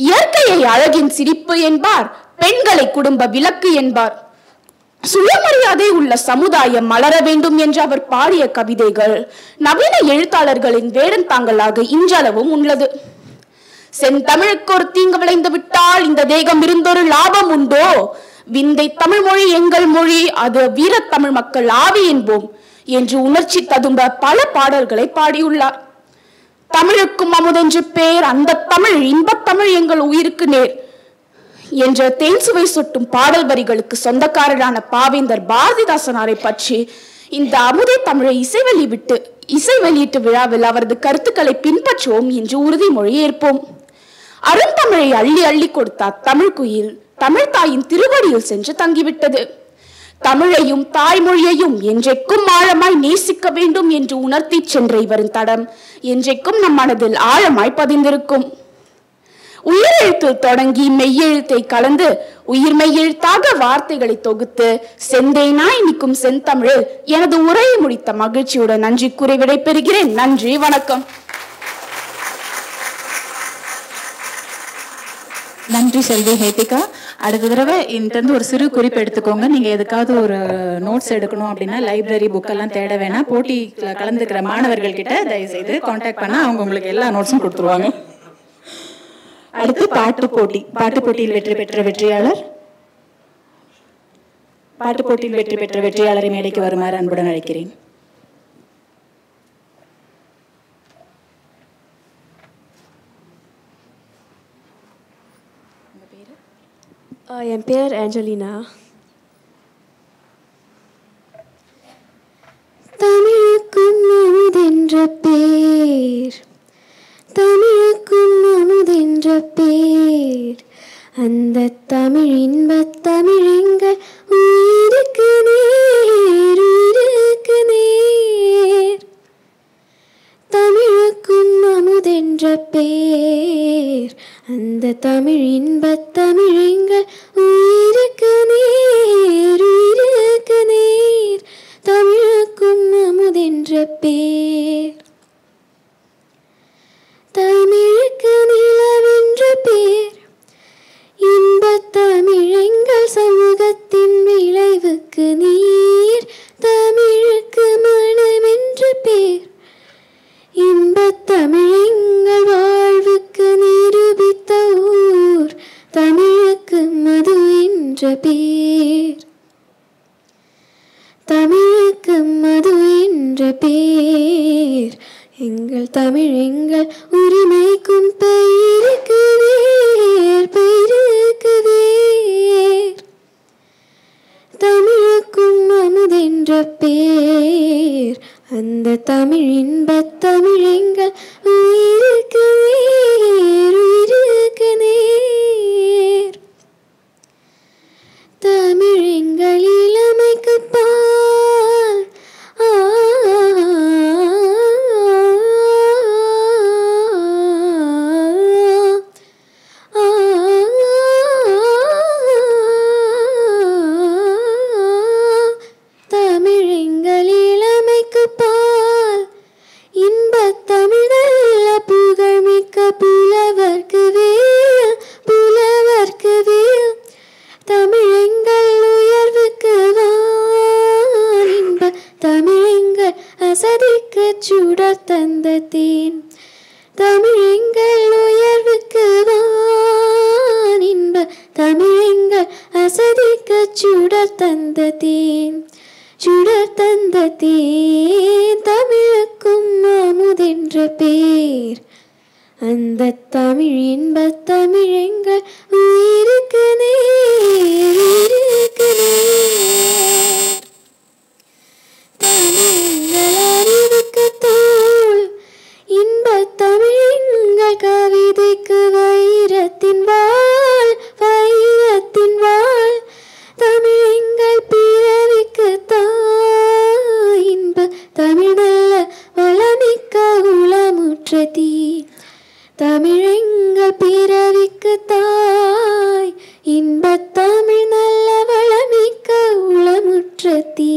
இயற்கையை அழகின் சிரிப்பு என்பார், பெண்களை குடும்ப விளக்கு என்பார். சுயமரியாதை உள்ள சமுதாயம் மலர வேண்டும் என்று அவர் பாடிய கவிதைகள் நவீன எழுத்தாளர்களின் வேடந்தாங்களாக இன்றளவும் உள்ளது. செந்தமிழுக்கு ஒரு தீங்கு விளைந்து விட்டால் இந்த தேகம் இருந்தொரு லாபம் உண்டோ, விந்தை தமிழ் மொழி எங்கள் மொழி, அது வீரத்தமிழ் மக்கள் ஆவி என்போம் என்று உணர்ச்சி ததும்ப பல பாடல்களை பாடியுள்ளார். தமிழுக்கும் அமுதென்று பேர், அந்த தமிழ் இன்பத்தமிழ் எங்கள் உயிருக்கு நேர் என்ற தேன் சுவை சொட்டும் பாடல் வரிகளுக்கு சொந்தக்காரரான பாவேந்தர் பாரதிதாசனாரை பற்றி இந்த அமுதை தமிழை இசை வெளியீட்டு விழாவில் அவரது கருத்துக்களை பின்பற்றுவோம் என்று உறுதிமொழி ஏற்போம். அருந்தமிழை அள்ளி அள்ளி கொடுத்தார் தமிழ் குயில் தமிழ் தாயின் திருவடியில் சென்று தங்கிவிட்டது. தமிழையும் தாய்மொழியையும் என்றைக்கும் ஆழமாய் நேசிக்க வேண்டும் என்று உணர்த்தி சென்ற இவரின் தடம் என்றைக்கும் நம் மனதில் ஆழமாய் பதிந்திருக்கும். உயிரெழுத்தில் தொடங்கி மெய்யெழுத்தை கலந்து உயிர் மெய்யெழுத்தாக வார்த்தைகளை தொகுத்து செந்தேனாய் நிற்கும் செந்தமிழில் எனது உரையை முடித்த மகிழ்ச்சியுடன் நன்றி கூறி விடைபெறுகிறேன். நன்றி, வணக்கம். நன்றி செல்வி ஹேதிகா. அடுத்த தடவை இருந்து ஒரு சிறு குறிப்பு எடுத்துக்கோங்க. நீங்கள் எதுக்காவது ஒரு நோட்ஸ் எடுக்கணும் அப்படின்னா லைப்ரரி புக்கெல்லாம் தேட வேணாம். போட்டியில் கலந்துக்கிற மாணவர்கள் கிட்ட தயவுசெய்து காண்டாக்ட் பண்ணால் அவங்க உங்களுக்கு எல்லா நோட்ஸும் கொடுத்துருவாங்க. அடுத்து பாட்டு போட்டி. பாட்டு போட்டியில் வெற்றி பெற்ற வெற்றியாளரை மேடைக்கு வருமாறு அன்புடன் அழைக்கிறேன். என் பேர் ஆஞ்சலினா. தமிழுக்கும் அமுதென்ற பேர், தமிழுக்கும் அமுதென்ற பேர், அந்த தமிழ் இன்பத் தமிழெங்கள் உயிருக்கு நேர், உயிருக்கு நேர். தமிழுக்கும் அமுதென்ற பேர், அந்த தமிழ் இன்பத் தமிழெங்கள் உயிருக்கு நேர், உயிருக்கு நேர். தமிழுக்கும் அமுதென்ற பேர், தமிழுக்கு நிலவென்ற பேர், இன்பத் தமிழெங்கள் சமூகத்தின் விளைவுக்கு நீர். தமிழுக்கு மனமென்ற பேர், இன்பத் தமிழெங்கள் வாழ்வுக்கு நிரூபித்த ஊர். தமிழுக்கு மது என்ற பேர், தமிழுக்கு மது என்ற பேர், எங்கள் தமிழ் எங்கள் உரிமைக்கும் பெயருக்கு நேர், பெயருக்கு நேர். தமிழுக்கும் அமுதென்ற பேர், அந்த தமிழ் இன்பத் தமிழெங்கள் உயிருக்கு நேர், உயிருக்கு நேர். தமிழெங்கள் இளமைக்கு பால், தமிழெங்கள் இளமைக்கு பால், இன்பத் தமிழல்ல புகழ்மிக்க புலவர்க்கு வேல், புலவர்க்கு வேல். தமிழெங்கள் உயர்வுக்கு வான், இன்ப தமிழெங்கள் அசதிக்கு சுடர் தந்த தேன். தமிழெங்கள் உயர்வுக்கு வான், இன்ப தமிழெங்கள் பேர். அந்த தமிழ் இன்பத் தமிழ் எங்கள் உயிருக்கு நேர், உயிருக்கு நேர். தமிழ் அறிவுக்கு தோல், இன்பத் தமிழ் எங்கள் கவிதைக்கு வைரத்தின் வாள், வைரத்தின் வாள். தமிழ் எங்கள் பிறவிக்கு தாய், இன்ப தமிழ் நல்ல வளமிக்க உளமுற்ற தீ. தமிழ் எங்கள் பிறவிக்கு தாய், இன்பத் தமிழ் நல்ல வளமிக்க உளமுற்ற தீ.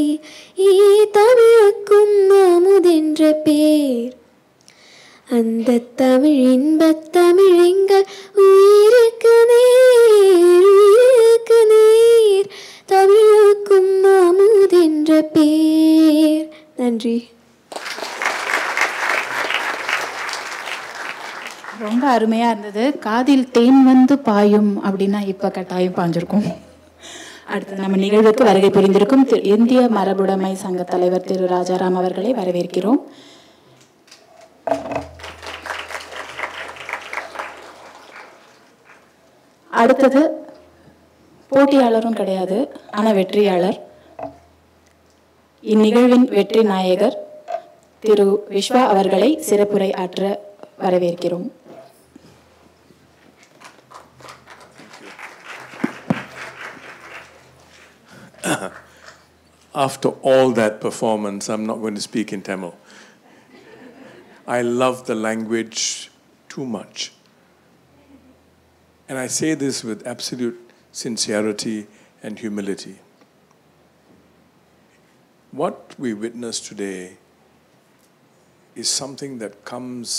தமிழுக்கும் அமுதென்ற பேர். அந்த தமிழ் இன்பத் தமிழ் எங்கள் உயிருக்கு நேர், உயிருக்கு நேர். தமிழுக்கும் அமுதென்ற பேர். நன்றி. ரொம்ப அருமையாக இருந்தது. காதில் தேன் வந்து பாயும் அப்படின்னா இப்போ கட்டாயம் பாஞ்சிருக்கும். அடுத்து நம்ம நிகழ்வுக்கு வருகை புரிந்திருக்கும் இந்திய மரபுடைமை சங்க தலைவர் திரு ராஜாராம் அவர்களை வரவேற்கிறோம். அடுத்தது போட்டியாளரும் கிடையாது, ஆனால் வெற்றியாளர், இந்நிகழ்வின் வெற்றி நாயகர் திரு விஸ்வா அவர்களை சிறப்புரை ஆற்ற வரவேற்கிறோம். After all that performance, I'm not going to speak in Tamil. I love the language too much. And I say this with absolute sincerity and humility. What we witness today is something that comes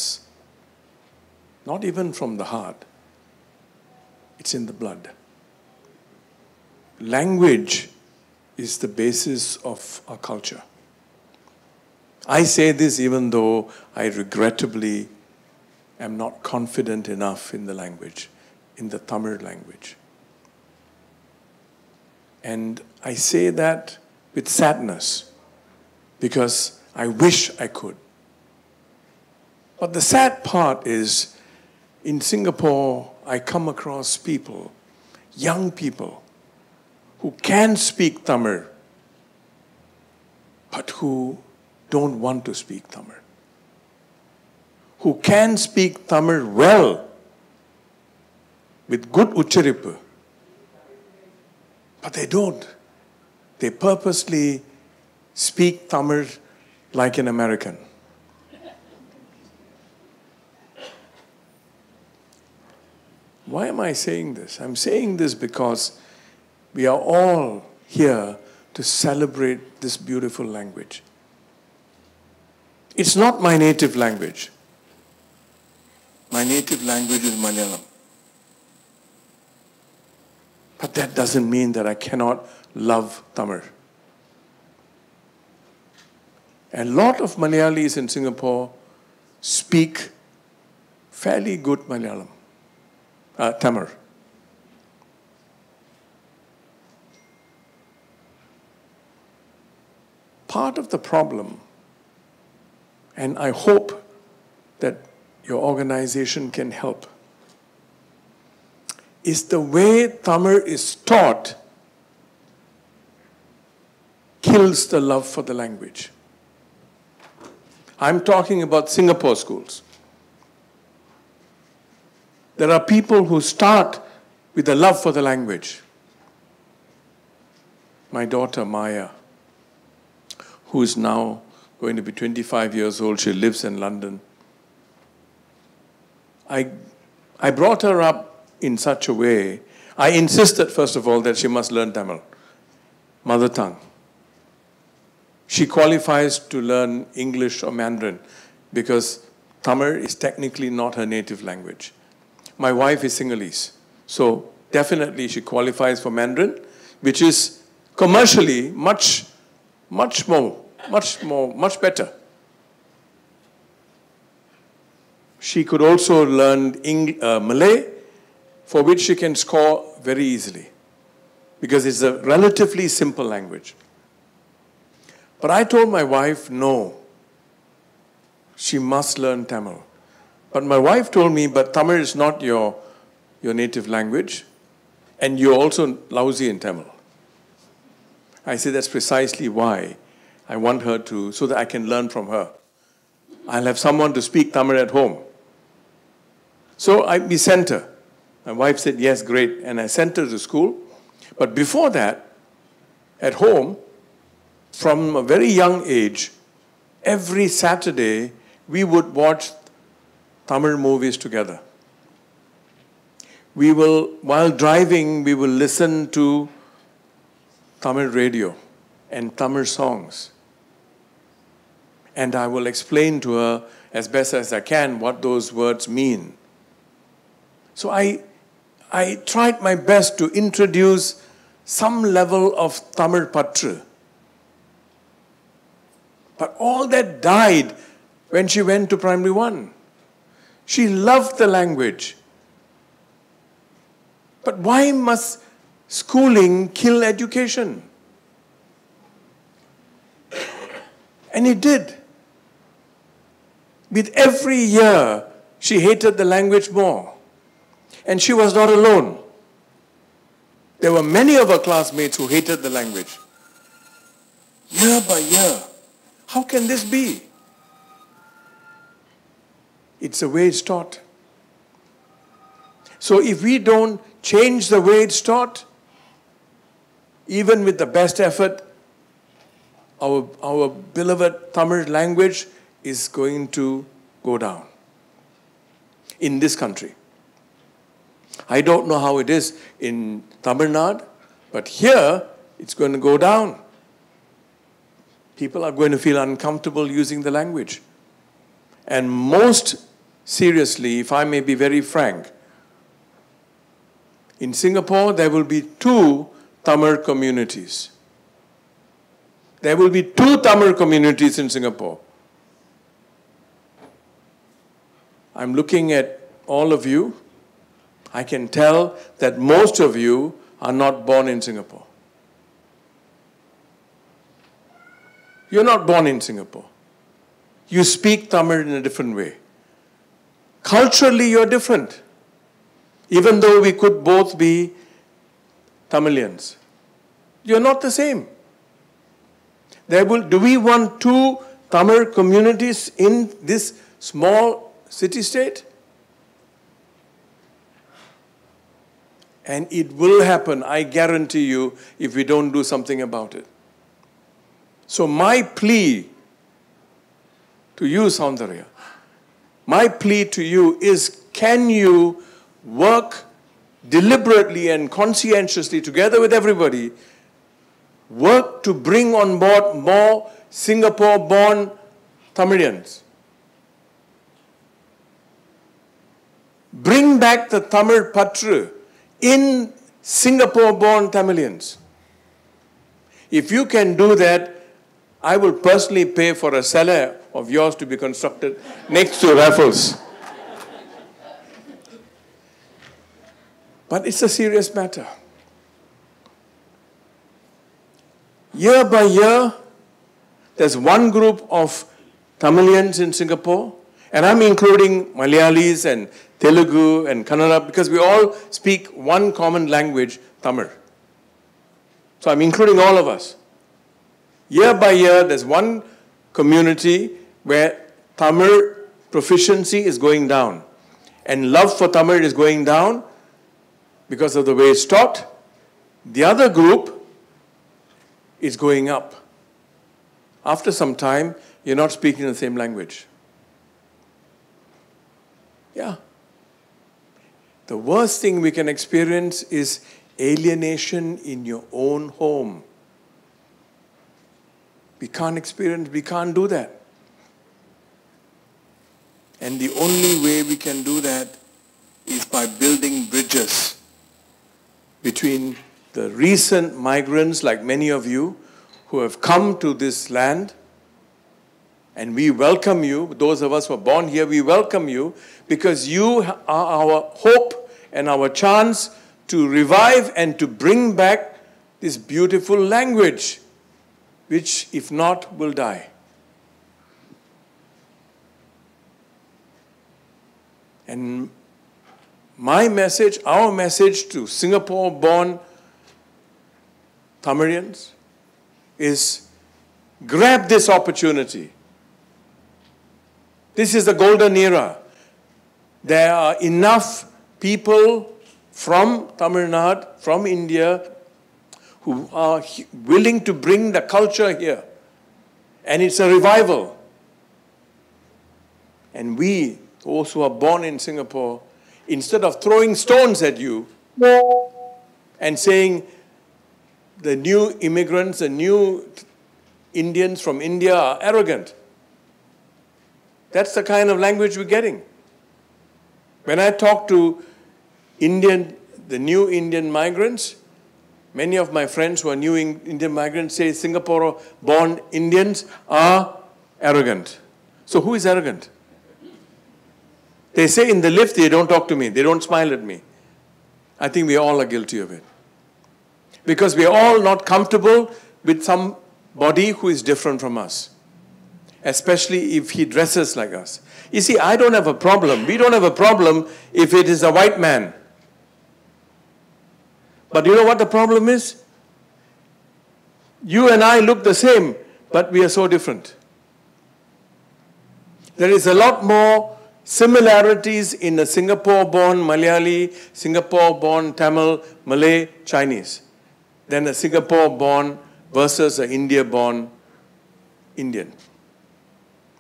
not even from the heart, it's in the blood. Language is the basis of our culture. I say this even though I regrettably am not confident enough in the language, in the Tamil language. And I say that with sadness because I wish I could. But the sad part is, in Singapore, I come across people, young people, who can speak Tamil, but who don't want to speak Tamil. Who can speak Tamil well, with good ucharippu, but they don't. They purposely speak Tamil like an American. Why am I saying this? I'm saying this because we are all here to celebrate this beautiful language. It's not my native language. My native language is Malayalam. But that doesn't mean that I cannot love Tamil. A lot of Malayalis in Singapore speak fairly good Malayalam, Tamil. Part of the problem, and I hope that your organization can help, is the way Tamil is taught kills the love for the language. I'm talking about Singapore schools. There are people who start with a love for the language. My daughter Maya, who is now going to be 25 years old, she lives in London. I brought her up in such a way, I insisted first of all that she must learn Tamil, mother tongue. She qualifies to learn English or Mandarin because Tamil is technically not her native language. My wife is Sinhalese, so definitely she qualifies for Mandarin, which is commercially much better. She could also learn Malay, for which she can score very easily, because it's a relatively simple language. But I told my wife, no, she must learn Tamil, But my wife told me, but Tamil is not your native language, and you're also lousy in Tamil. I said, that's precisely why I want her to, so that I can learn from her. I'll have someone to speak Tamil at home. So we sent her. My wife said, yes, great. And I sent her to school. But before that, at home, from a very young age, every Saturday, we would watch Tamil movies together. While driving, we will listen to Tamil radio and Tamil songs. And I will explain to her as best as I can what those words mean. So I tried my best to introduce some level of Tamil Patru. But all that died when she went to primary 1. She loved the language. But why must schooling kill education? And it did. With every year, she hated the language more. And she was not alone. There were many of her classmates who hated the language. Year by year. How can this be? It's the way it's taught. So if we don't change the way it's taught, even with the best effort, our beloved Tamil language is going to go down in this country. I don't know how it is in Tamil Nadu, but here it's going to go down. People are going to feel uncomfortable using the language. And most seriously, if I may be very frank, in Singapore there will be 2 Tamil communities. There will be 2 Tamil communities in Singapore. I'm looking at all of you. I can tell that most of you are not born in Singapore. You're not born in Singapore. You speak Tamil in a different way. Culturally, you're different. Even though we could both be Tamilians. You're not the same. Do we want 2 Tamil communities in this small city-state? And it will happen, I guarantee you, if we don't do something about it. So my plea to you, Saundarya, my plea to you is, can you work deliberately and conscientiously together with everybody, work to bring on board more Singapore-born Tamilians? Bring back the Tamil Patru in Singapore-born Tamilians. If you can do that, I will personally pay for a cellar of yours to be constructed next to Raffles. But it's a serious matter. Year by year, there's one group of Tamilians in Singapore, and I'm including Malayalis and Telugu and Kannada because we all speak one common language, Tamil. So I'm including all of us. Year by year, there's one community where Tamil proficiency is going down. And love for Tamil is going down because of the way it's taught. The other group is going up. After some time, you're not speaking the same language. Yeah. The worst thing we can experience is alienation in your own home. We can't do that. And the only way we can do that is by building bridges between the recent migrants, like many of you, who have come to this land. And we welcome you. Those of us who are born here, we welcome you because you are our hope and our chance to revive and to bring back this beautiful language, which, if not, will die. And my message, our message to Singapore-born Tamilians is grab this opportunity. This is the golden era. There are enough people from Tamil Nadu, from India, who are willing to bring the culture here. And it's a revival. And we, those who are born in Singapore, instead of throwing stones at you and saying the new immigrants, the new Indians from India are arrogant, that's the kind of language we're getting. When I talk to the new Indian migrants, many of my friends who are new Indian migrants say Singapore-born Indians are arrogant. So who is arrogant? They say in the lift, they don't talk to me, they don't smile at me. I think we all are guilty of it. Because we are all not comfortable with somebody who is different from us. Especially if he dresses like us. You see, I don't have a problem. We don't have a problem if it is a white man. But you know what the problem is? You and I look the same, but we are so different. There is a lot more similarities in a Singapore-born Malayali, Singapore-born Tamil, Malay, Chinese than a Singapore-born versus an India-born Indian.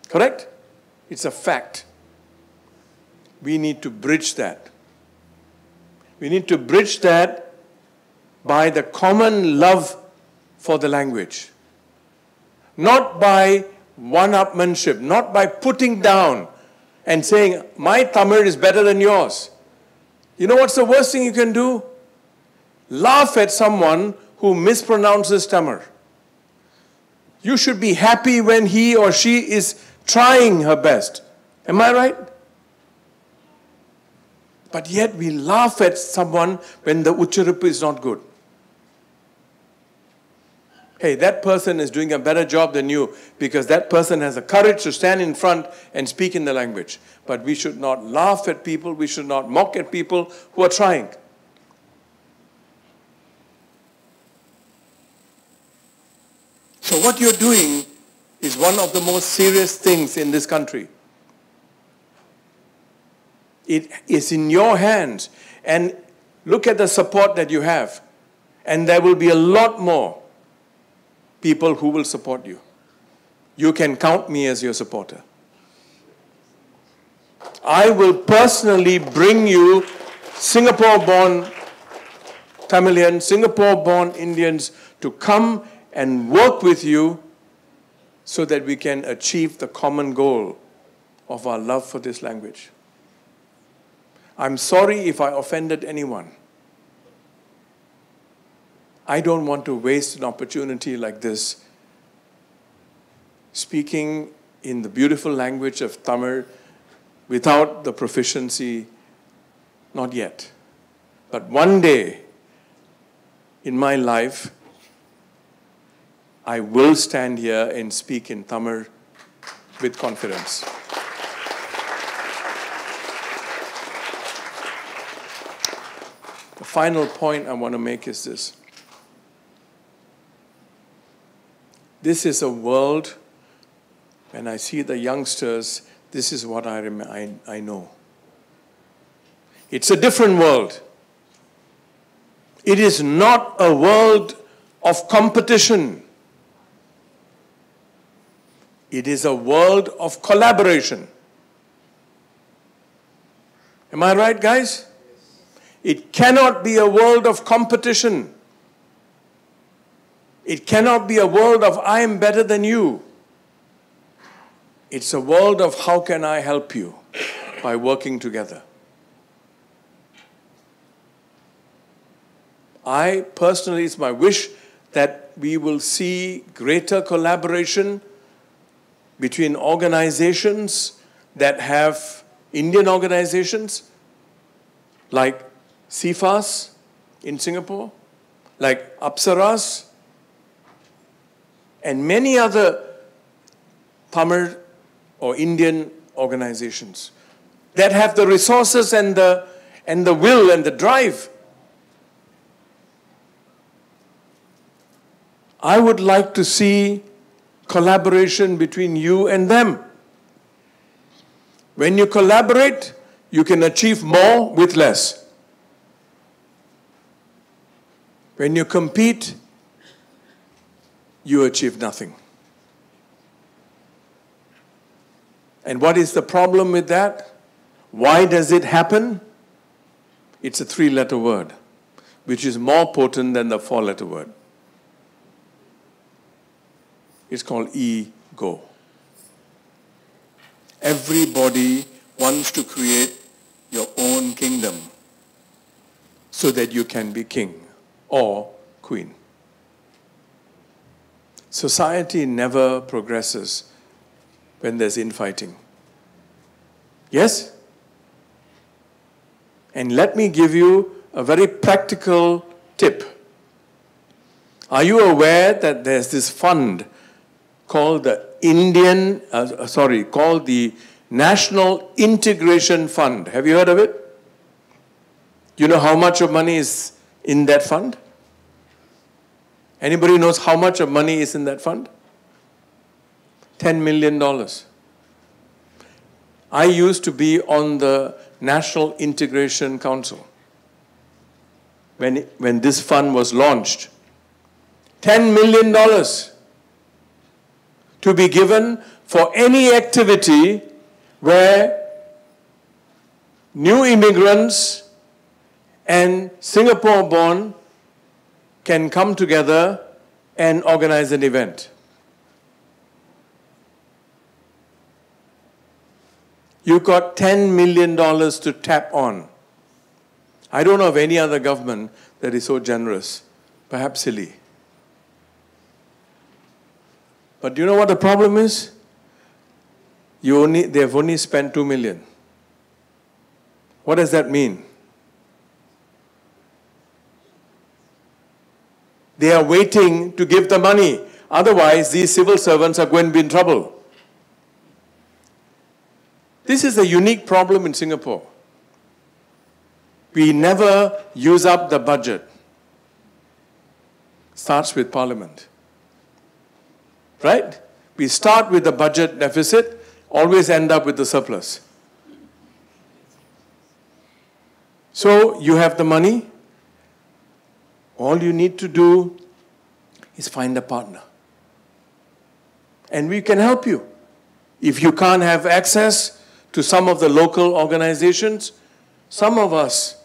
Correct? It's a fact. We need to bridge that. We need to bridge that by the common love for the language. Not by one-upmanship, not by putting down and saying, my Tamil is better than yours. You know what's the worst thing you can do? Laugh at someone who mispronounces Tamil. You should be happy when he or she is trying her best. Am I right? But yet we laugh at someone when the ucharippu is not good. Hey, that person is doing a better job than you because that person has the courage to stand in front and speak in the language. But we should not laugh at people, we should not mock at people who are trying. So what you're doing is one of the most serious things in this country. It is in your hands. And look at the support that you have. And there will be a lot more people who will support you. You can count me as your supporter. I will personally bring you Singapore-born Tamilians, Singapore-born Indians to come and work with you so that we can achieve the common goal of our love for this language. I'm sorry if I offended anyone. I don't want to waste an opportunity like this, speaking in the beautiful language of Tamil without the proficiency, not yet. But one day in my life, I will stand here and speak in Tamil with confidence. The final point I want to make is this. This is a world, when I see the youngsters, this is what I know. It's a different world. It is not a world of competition. It is a world of collaboration. Am I right, guys? It cannot be a world of competition. It cannot be a world of I am better than you. It's a world of how can I help you by working together. I personally, it's my wish that we will see greater collaboration between organizations that have Indian organizations like CIFAS in Singapore, like Apsaras, and many other Tamil or Indian organizations that have the resources and the will and the drive. I would like to see collaboration between you and them. When you collaborate, you can achieve more with less. When you compete, you achieve nothing. And what is the problem with that? Why does it happen? It's a 3-letter word, which is more potent than the 4-letter word. It's called ego. Everybody wants to create your own kingdom so that you can be king or queen. Society never progresses when there's infighting. Yes? And let me give you a very practical tip. Are you aware that there's this fund called the called the National Integration Fund? Have you heard of it? You know how much of money is in that fund? Anybody knows how much of money is in that fund? $10 million. I used to be on the National Integration Council when this fund was launched. $10 million to be given for any activity where new immigrants and Singapore-born can come together and organize an event. You got $10 million to tap on. I don't know of any other government that is so generous. Perhaps silly. But do you know what the problem is? They have only spent $2 million. What does that mean? They are waiting to give the money. Otherwise, these civil servants are going to be in trouble. This is a unique problem in Singapore. We never use up the budget. Starts with Parliament. Right? We start with the budget deficit, always end up with the surplus. So you have the money. All you need to do is find a partner. And we can help you. If you can't have access to some of the local organizations, some of us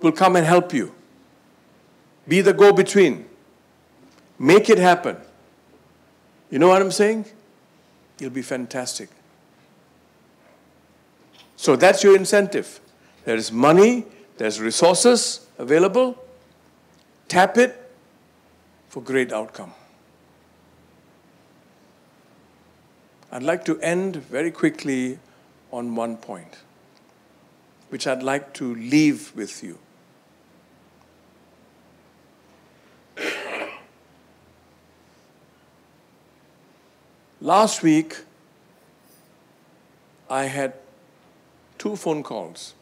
will come and help you. Be the go-between. Make it happen. You know what I'm saying? It'll be fantastic. So that's your incentive. There is money, there's resources available. Tap it for great outcome. I'd like to end very quickly on one point, which I'd like to leave with you. Last week, I had 2 phone calls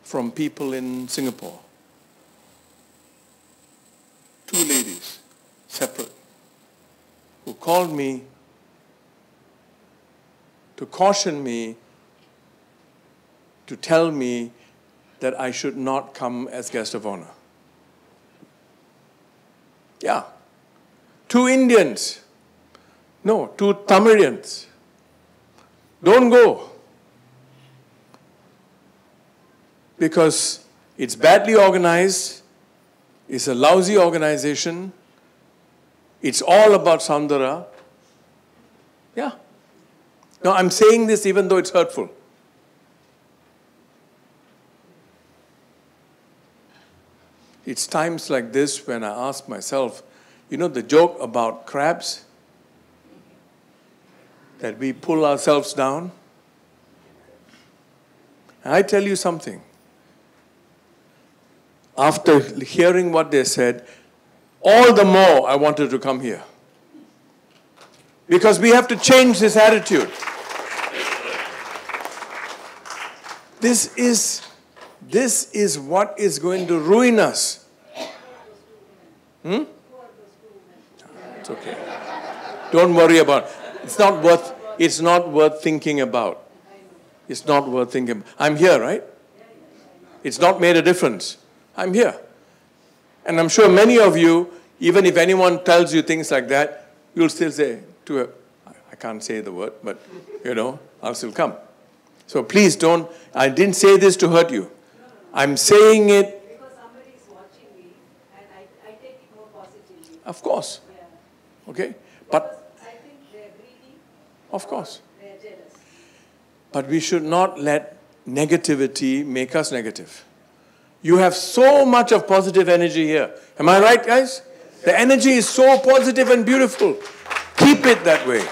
from people in Singapore. 2 ladies, separate, who called me to caution me, to tell me that I should not come as guest of honor. Yeah. 2 Indians. No, 2 Tamilians. Don't go. Because it's badly organized, it's a lousy organization, it's all about Saundara. Yeah. No, I'm saying this even though it's hurtful. It's times like this when I ask myself, you know the joke about crabs? That we pull ourselves down? And I tell you something. After hearing what they said, all the more I wanted to come here. Because we have to change this attitude. This is what is going to ruin us. It's okay. Don't worry about it. It's not worth thinking about. It's not worth thinking. I'm here, right? It's not made a difference. I'm here. And I'm sure many of you, even if anyone tells you things like that, you'll still say I can't say the word, but I'll still come. So please don't, I didn't say this to hurt you. I'm saying it because somebody is watching me and I take it more positively. Of course. Yeah. Okay? But I think they're greedy. Of course. They're jealous. But we should not let negativity make us negative. You have so much of positive energy here. Am I right, guys? The energy is so positive and beautiful. Keep it that way.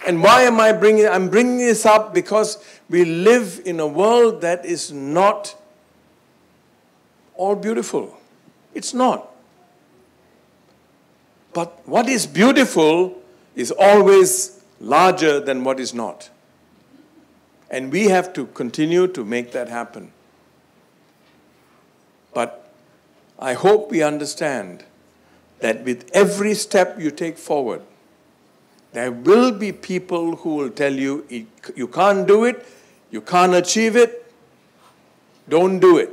And why am I bringing it? I'm bringing this up because we live in a world that is not all beautiful. It's not. But what is beautiful is always larger than what is not. And we have to continue to make that happen. But I hope we understand that with every step you take forward, there will be people who will tell you, you can't do it, you can't achieve it, don't do it.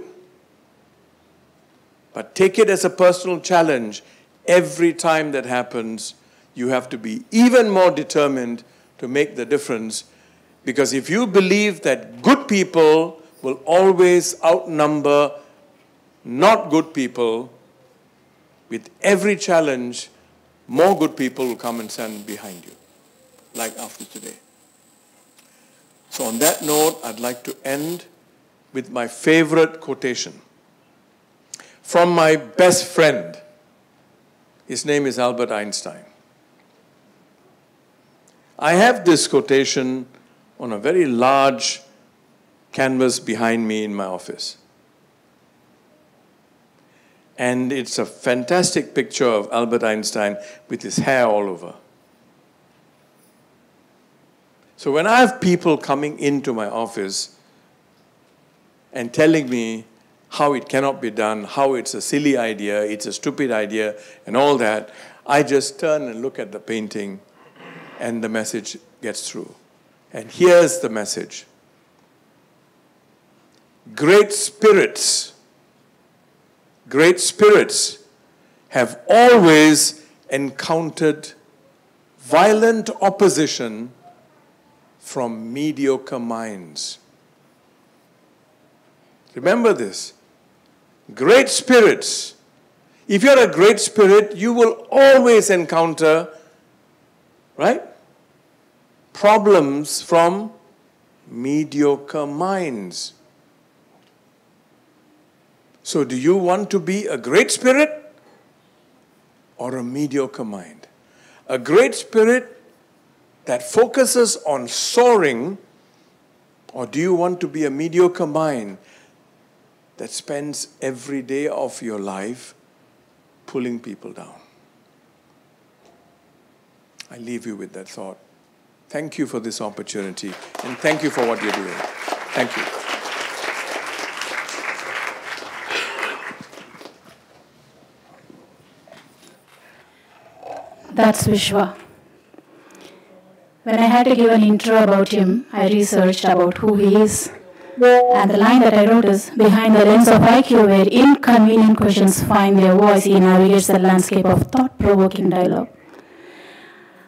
But take it as a personal challenge. Every time that happens, you have to be even more determined to make the difference. Because if you believe that good people will always outnumber not good people, with every challenge, more good people will come and stand behind you, like after today. So on that note, I'd like to end with my favorite quotation from my best friend. His name is Albert Einstein. I have this quotation on a very large canvas behind me in my office. And it's a fantastic picture of Albert Einstein with his hair all over. So when I have people coming into my office and telling me how it cannot be done, how it's a silly idea, it's a stupid idea, and all that, I just turn and look at the painting and the message gets through. And here's the message. Great spirits have always encountered violent opposition from mediocre minds. Remember this. Great spirits. If you're a great spirit, you will always encounter, right, problems from mediocre minds. So do you want to be a great spirit or a mediocre mind? A great spirit that focuses on soaring, or do you want to be a mediocre mind that spends every day of your life pulling people down? I leave you with that thought. Thank you for this opportunity, and thank you for what you're doing. Thank you. That's Vishwa. When I had to give an intro about him, I researched about who he is. And the line that I wrote is, behind the lens of IQ, where inconvenient questions find their voice, he navigates the landscape of thought-provoking dialogue.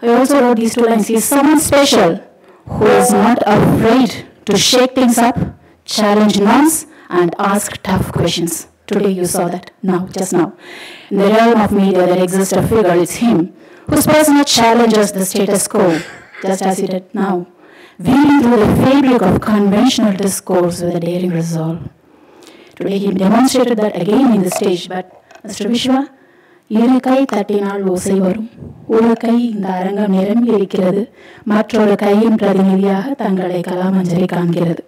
I also wrote these two lines. He is someone special who is not afraid to shake things up, challenge norms, and ask tough questions. Today you saw that, just now. In the realm of media there exists a figure, it's him, whose persona challenges the status quo, just as he did now, weaving through the fabric of conventional discourse with a daring resolve. Today he demonstrated that again in the stage, but Mr. Vishwa, இரு கை தட்டினால் ஓசை வரும், ஒரு கை இந்த அரங்கம் நிரம்பி இருக்கிறது, மற்றொரு கையின் பிரதிநிதியாக தங்களை கலாமஞ்சரி காண்கிறது.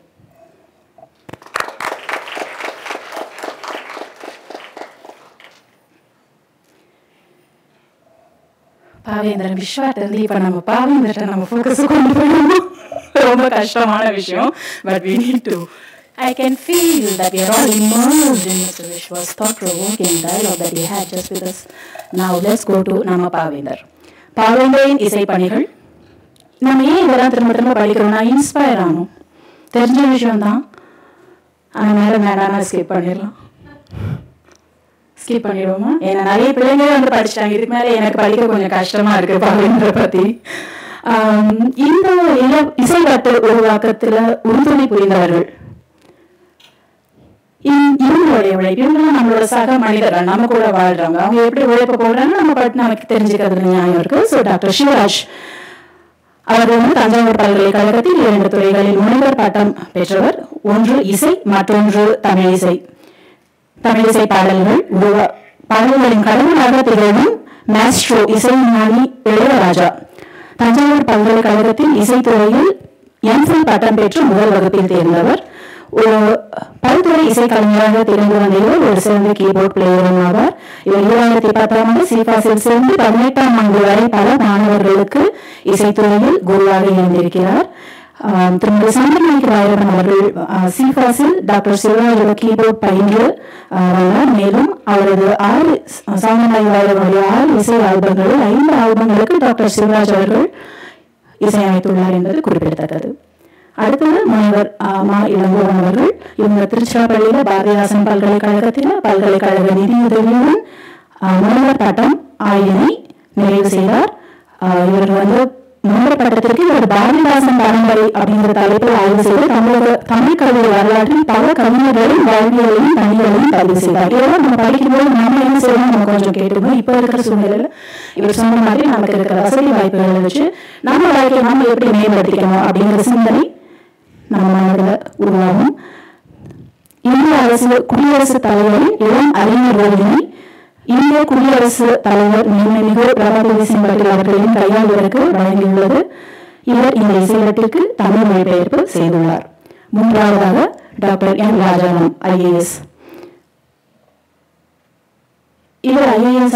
பாவேந்திரன் விஸ்வாட்ட இருந்து இப்ப நம்ம பாவேந்திரத்தை நம்ம ஃபோக்கஸ் கொண்டு போயிடுவோம். ரொம்ப கஷ்டமான விஷயம். But we need to. I can feel that we are all immersed in Mr. Vishwa's thought-provoking dialogue that he had just with us. Now let's go to நம்ம பாவேந்தர். பாவேந்தரின் இசைப்பணிகள். நம்ம ஏன் இதெல்லாம் திரும்ப திரும்ப படிக்கிறோம்னா இன்ஸ்பயர் ஆகணும். தெரிஞ்ச விஷயம்தான். அதனால வேணாம் ஸ்கிப் பண்ணிடலாம். ஸ்கிப் பண்ணிடுவோமா? ஏன்னா நிறைய பிள்ளைங்களே வந்து படிச்சிட்டாங்க. இதுக்கு மேலே எனக்கு படிக்க கொஞ்சம் கஷ்டமா இருக்கு பாவேந்தரை பற்றி. இந்த இசைவட்டு உருவாக்கத்தில் உறுதுணை புரிந்தவர்கள் இவங்களுடைய உழைப்பு. இவங்கெல்லாம் நம்மளோட சக மனிதர்கள், நம்ம கூட வாழ்றாங்க. அவங்க எப்படி உழைப்பு போடுறாங்க நம்ம பட்டு நமக்கு தெரிஞ்சுக்கிறதுல நியாயம் இருக்கு. ஸோ டாக்டர் சிவராஜ் அவர் வந்து தஞ்சாவூர் பல்கலைக்கழகத்தில் 2 துறைகளில் முனைவர் பட்டம் பெற்றவர். ஒன்று இசை, மற்றொன்று தமிழிசை. தமிழிசை பாடல்களின் கடவுளாக திகழும் மாஸ்ட்ரோ இசைஞானி இளையராஜா தஞ்சாவூர் பல்கலைக்கழகத்தில் இசைத்துறையில் எம்ஃபில் பட்டம் பெற்று முதல் வகுப்பில் தேர்ந்தவர். ஒரு பல்துறை இசைக்கலைஞராக திகழ்ந்து வந்த இவர் ஒரு சிறந்த கீபோர்ட் பிளேயரும் ஆவார். இவர் 2010ஆம் ஆண்டு சீஃபாஸில் சேர்ந்து 18ஆம் ஆண்டு வரை பல மாணவர்களுக்கு இசைத்துறையில் குருவாக இருந்திருக்கிறார். திருமதி சந்திரநாயகி வைரவன் அவர்கள் சீஃபாஸில் டாக்டர் சிவராஜோட கீபோர்ட் பயின்று வந்தார். மேலும் அவரது 6 சந்திரநாயகி வைரவனுடைய 6 இசை ஆல்பங்களில் 5 ஆல்பங்களுக்கு டாக்டர் சிவராஜ் அவர்கள் இசையமைத்துள்ளார் என்பது குறிப்பிடத்தக்கது. அடுத்தது முனைவர் மா இளங்கோவன் அவர்கள். இவங்க திருச்சிராப்பள்ளியில பாரதிதாசன் பல்கலைக்கழகத்தில் பல்கலைக்கழக நிதியுதவியுடன் முனைவர் பட்டம் ஆய்வினை நிறைவு செய்தார். இவர் வந்து முனைவர் பட்டத்திற்கு இவர் பாரதிதாசன் பரம்பரை அப்படிங்கிற தலைப்பில் ஆய்வு செய்து தமிழ் கல்வி வரலாற்றில் பல கவிஞர்களின் வாழ்வியலையும் பணிகளையும் பதிவு செய்தார். இதெல்லாம் நம்ம படிக்கும்போது நம்ம என்ன செய்யணும் நம்ம கொஞ்சம் கேட்டுக்கணும். இப்போ இருக்கிற சூழ்நிலையில் இவர் சொன்ன மாதிரி நமக்கு இருக்கிற வசதி வாய்ப்புகளை வச்சு நம்ம வாழ்க்கையை நம்ம எப்படி மேம்படுத்திக்கணும் அப்படிங்கிற சிந்தனை நம்ம மனதில் உருவாகும். இந்திய அரசு குடியரசுத் தலைவரின் இளம் அறிஞர் விருதினை இந்திய குடியரசுத் தலைவர் மேன்மைமிகு பிரபாதேவி சிங் பட்டேல் அவர்களின் கையால் இவருக்கு வழங்கியுள்ளது. இவர் இந்த இசைவட்டிற்கு தமிழ் மொழிபெயர்ப்பு செய்துள்ளார். 3ஆவதாக டாக்டர் என் ராஜாராம் IAS. இவர் IAS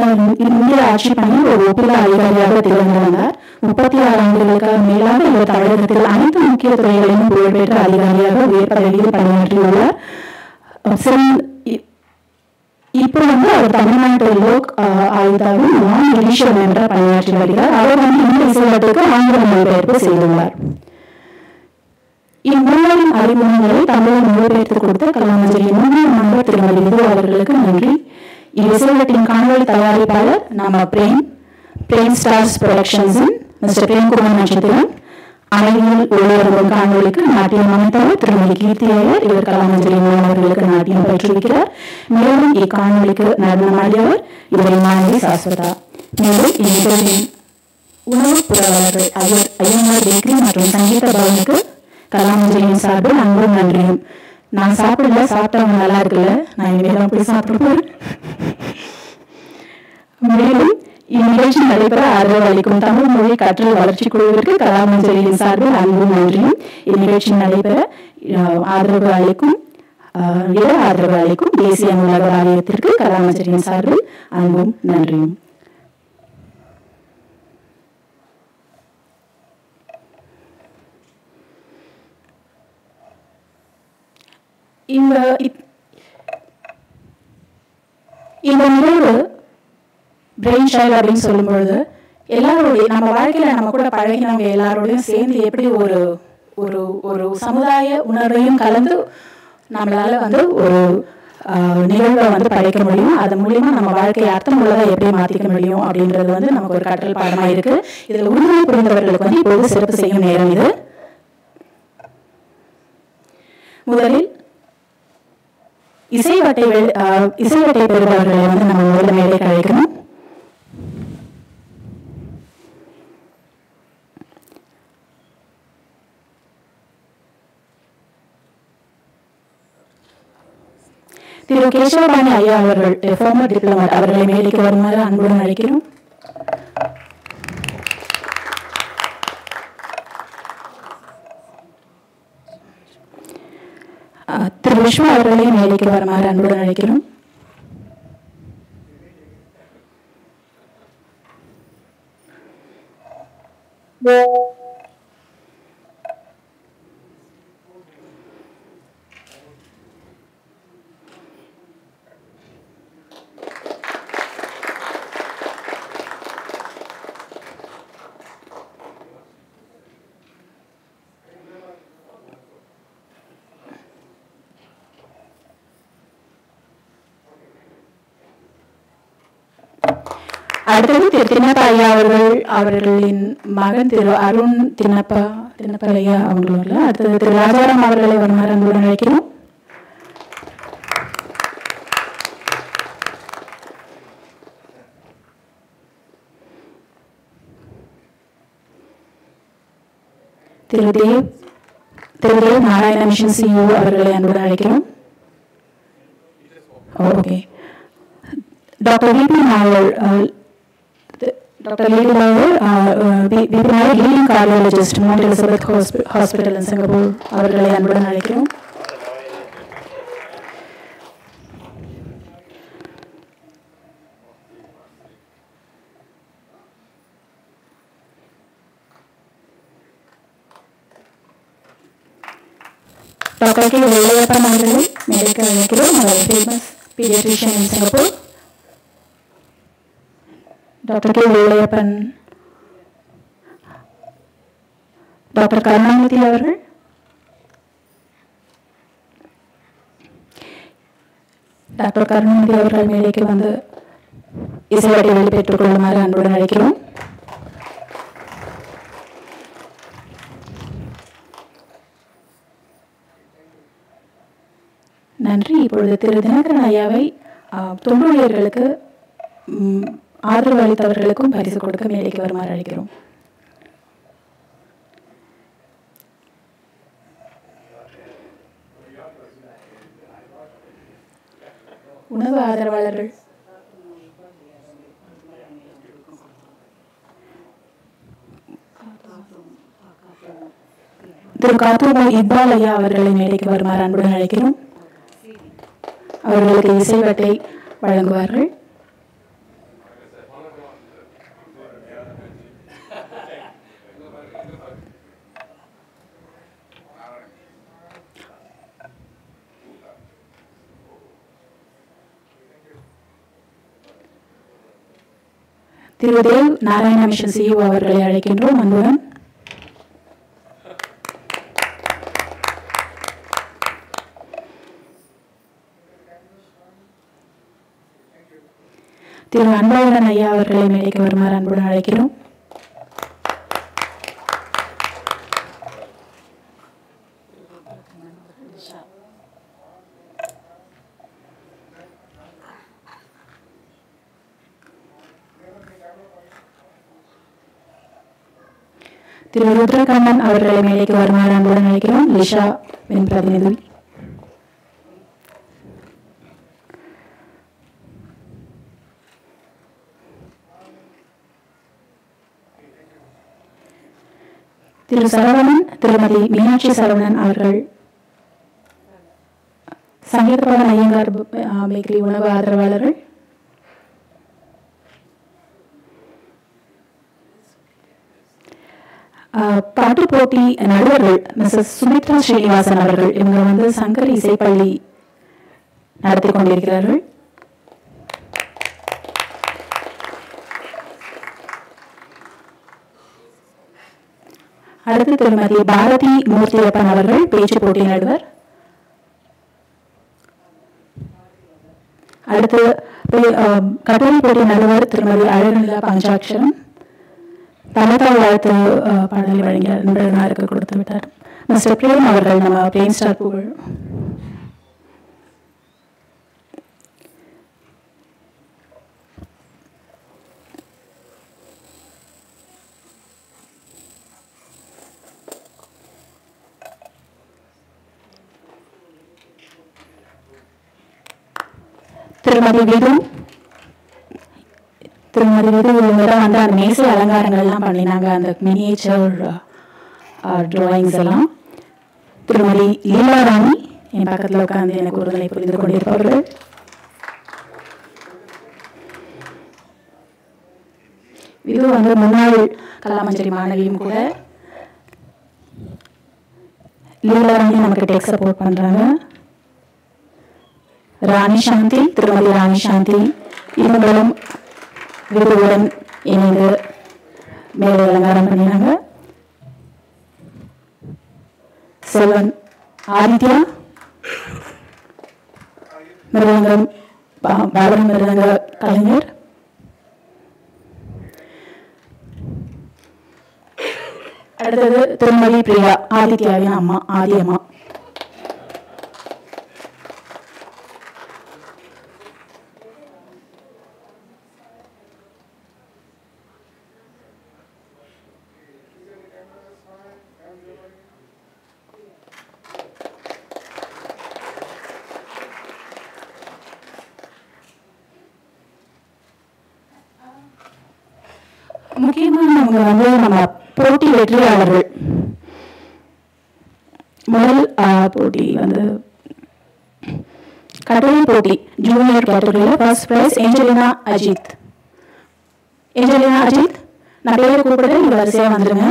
இந்திய ஆட்சி பணியில் ஒரு ஒப்பிலா அதிகாரியாக திகழ்ந்து வந்தார். 36 ஆண்டுகளுக்கு மேலாக இவர் தமிழகத்தில் அனைத்து முக்கிய துறைகளிலும் புகழ்பெற்ற அதிகாரியாக உயர் பதவியில் பணியாற்றியுள்ளார். இப்போ வந்து அவர் தமிழ்நாட்டு லோக் ஆயுதாவில் நான் ஜுடிஷியல் மெம்பராக பணியாற்றி வருகிறார். அவர் வந்து இந்த இசைவட்டுக்கு ஆங்கில மொழிபெயர்ப்பு செய்துள்ளார். இம்மூவரின் அறிமுகங்களை தமிழில் மொழிபெயர்த்து கொடுத்த கலாமஞ்சரியின் முன்னாள் மாணவர் திருமதி விது அவர்களுக்கு நன்றி. இசைவட்டின் காணொலி தயாரிப்பாளர் நம்ம பிரேம் ஸ்டார்ஸ் ப்ரொடக்ஷன்ஸின் மிஸ்டர் பிரேம்குமார் நட்சத்திரம். அமைதியில் ஒளிபரப்பும் காணொலிக்கு நாட்டியம் அமைத்தவர் திருமதி கீர்த்தி ஐயர். இவர் கலாமஞ்சரி மாணவர்களுக்கு நாட்டியம் பயிற்றுவிக்கிறார். மேலும் இக்காணொலிக்கு நடனமாடியவர் இவரின் மாணவி சாஸ்வதா. மேலும் இந்நிகழ்வின் உணவு புரவலர்கள் ஐயனார் பேக்கரி மற்றும் சங்கீத பவனுக்கு கலாமஞ்சரியின் சார்பில் அன்பும் நன்றியும். நான் சாப்பிடல, சாப்பிட்டவங்க நல்லா இருக்குல்ல, நான் இனிமேல் போய் சாப்பிடுவேன். மேலும் இந்நிகழ்ச்சி நடைபெற ஆதரவு அளிக்கும் தமிழ் மொழி கற்றல் வளர்ச்சி குழுவிற்கு கலாமஞ்சரியின் சார்பில் அன்பும் நன்றியும். இந்நிகழ்ச்சி நடைபெற ஆதரவு அளிக்கும் தேசிய நூலக வாரியத்திற்கு கலாமஞ்சரியின் சார்பில் அன்பும் நன்றியும். இந்த நிகழ்வு பிரெயின் சைல்டு அப்படின்னு சொல்லும் பொழுது எல்லாரோடைய நம்ம வாழ்க்கையில நம்ம கூட பழகினவங்க எல்லாரோடையும் சேர்ந்து எப்படி ஒரு ஒரு ஒரு சமுதாய உணர்வையும் கலந்து நம்மளால வந்து ஒரு நிகழ்வை வந்து படைக்க முடியும். அது மூலியமா நம்ம வாழ்க்கையை அர்த்தம் உள்ளதை எப்படி மாற்றிக்க முடியும் அப்படின்றது வந்து நமக்கு ஒரு கற்றல் பாடமாக இருக்கு. இதில் உறுதுணை புரிந்தவர்களுக்கு வந்து இப்போது சிறப்பு செய்யும் நேரம் இது. முதலில் இசைவட்டை பெறுபவர்களை வந்து நம்ம முதல்ல மேடைக்கு அழைக்கணும். திரு கேசவபாணி ஐயா அவர்கள் ஃபார்மர் டிப்ளமேட் அவர்களை மேடைக்கு வருமாறு அன்புடன் அழைக்கிறோம். திரு விஸ்வா அவர்களை மேடைக்கு வருமாறு அன்புடன் அழைக்கிறோம். அடுத்தது திரு தின்னப்பா ஐயா அவர்களின் மகன் திரு அருண் தின்னப்பா ஐயா அவங்களும். அடுத்தது திரு ராஜாராம் அவர்களை வருமாறு அன்புடன் அழைக்கிறோம். திரு தேவ் நாராயண மிஷன் சிஇஓ அவர்களை அன்புடன் அழைக்கிறோம். Okay. Doctor VP Nair leading cardiologist Mount Elizabeth hospital in Singapore அவர்களை அன்புடன் அழைக்கிறோம். டாக்டர் கே வெள்ளையப்பன் அவர்களை மேடைக்கு அழைக்கிறோம். அவர் famous pediatrician in Singapore. Doctor K Vellaiyappan. Doctor Karunanidhi அவர்கள். டாக்டர் கருணாநிதி அவர்கள் மேடைக்கு வந்து இசைவடி வெளிப்பெற்றுக் கொள்ளுமாறு அன்புடன் அழைக்கிறோம். நன்றி. இப்பொழுது திரு தினகரன் ஐயாவை தொண்டூழியர்களுக்கு ஆதரவு அளித்தவர்களுக்கும் பரிசு கொடுக்க மேடைக்கு வருமாறு அழைக்கிறோம். உணவு ஆதரவாளர்கள் திரு காத்தூர் இக்பால் ஐயா அவர்களை மேடைக்கு வருமாறு அன்புடன் அழைக்கிறோம். அவர்களுக்கு இசைவட்டை வழங்குவார்கள். திரு தேவ் நாராயண மிஷன் சிஇஓ அவர்களை அழைக்கின்றோம் அன்புடன். திரு அன்பழகன் ஐயா அவர்களை மேடைக்கு வருமாறு அன்புடன் அழைக்கிறோம். திரு ருத்ரகண்ணன் அவர்களை மேடைக்கு வருமாறு அன்புடன் அழைக்கிறோம். லிஷா என் பிரதிநிதி. திரு சரவணன் திருமதி மீனாட்சி சரவணன் அவர்கள் சங்கீதபவன் ஐயங்கார் பேக்கரி உணவு ஆதரவாளர்கள். பாட்டு போட்டி நடுவர்கள் மிஸ்ஸஸ் சுமித்ரா ஸ்ரீனிவாசன் அவர்கள். இவங்க வந்து சங்கர் இசைப்பள்ளி நடத்தி கொண்டிருக்கிறார்கள். அடுத்து திருமதி பாரதி மூர்த்தியப்பன் அவர்கள் பேச்சு போட்டி நடுவர். அடுத்து கட்டுரை போட்டி நடுவர் திருமதி அழகுநிலா பஞ்சாட்சரம் தமிழ்தாய் வாழ்த்து பாடலை வழங்கிய நண்பர்களுக்கு கொடுத்து விட்டார். மிஸ்டர் பிரேம் அவர்கள் நம்ம பிளேன் ஸ்டார் புகழ். திருமதி விது இவங்கதான் வந்து அந்த மேசை அலங்காரங்கள் எல்லாம் பண்ணினாங்க, அந்த மினியேச்சர் டிராயிங்ஸ் எல்லாம். திருமதி லீலாராணி என் பக்கத்தில் உட்கார்ந்து எனக்கு ஒருதலை புரிந்து கொண்டிருப்பவர்கள். இது வந்து முன்னாள் கலாமஞ்சரி மாணவியும் கூட. லீலாராணி நமக்கு டெக் சப்போர்ட் பண்றாங்க. ராணி சாந்தி, திருமதி ராணி சாந்தி இவங்களும் விருதுடன் இணைந்து மேலே அலங்காரம் பண்ணினாங்க. செல்வன் ஆதித்யா மிருதங்கம் பாரத மிருதங்க கலைஞர். அடுத்தது திருமதி பிரியா, ஆதித்யாவின் அம்மா, ஆதி அம்மா. முக்கியமானவங்க வந்து நம்ம போட்டி வெற்றியாளர்கள். முதல் போட்டி வந்து கட்டுரை போட்டி ஜூனியர் கேட்டகரியில் first prize Angelina Ajith. Angelina Ajith, நான் பேரை கூப்பிடுறேன், நீங்கள் வரிசையாக வந்துடுங்க.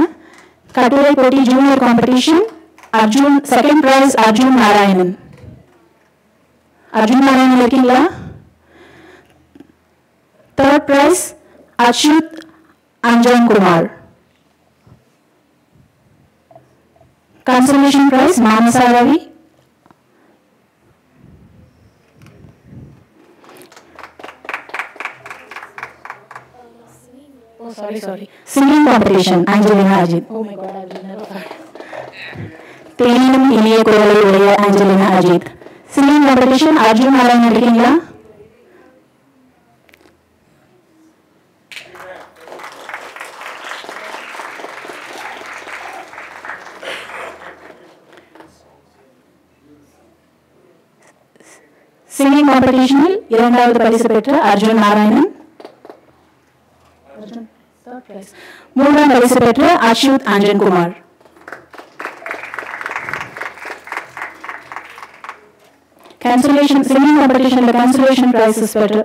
கட்டுரை போட்டி junior competition Arjun, second prize Arjun Narayanan. Arjun Narayanan இருக்கீங்களா? Third prize Achuth Anjan Kumar. Consolation prize Manasa Ravi. Oh, sorry. Singing competition Angelina Ajit. Oh my God, I will never forget. தேனிலும் இனிய குரலை உடைய Angelina Ajit. Singing competition Arjun Narayan இருக்கீங்களா? சிங்கிங் காம்படிஷனில் இரண்டாவது பரிசு பெற்ற அர்ஜுன் நாராயணன். மூன்றாம் பரிசு பெற்ற அச்சுத் அஞ்சன் குமார். கேன்சலேஷன் சிங்கிங் காம்படிஷனில் கேன்சலேஷன் பிரைசஸ் பெற்ற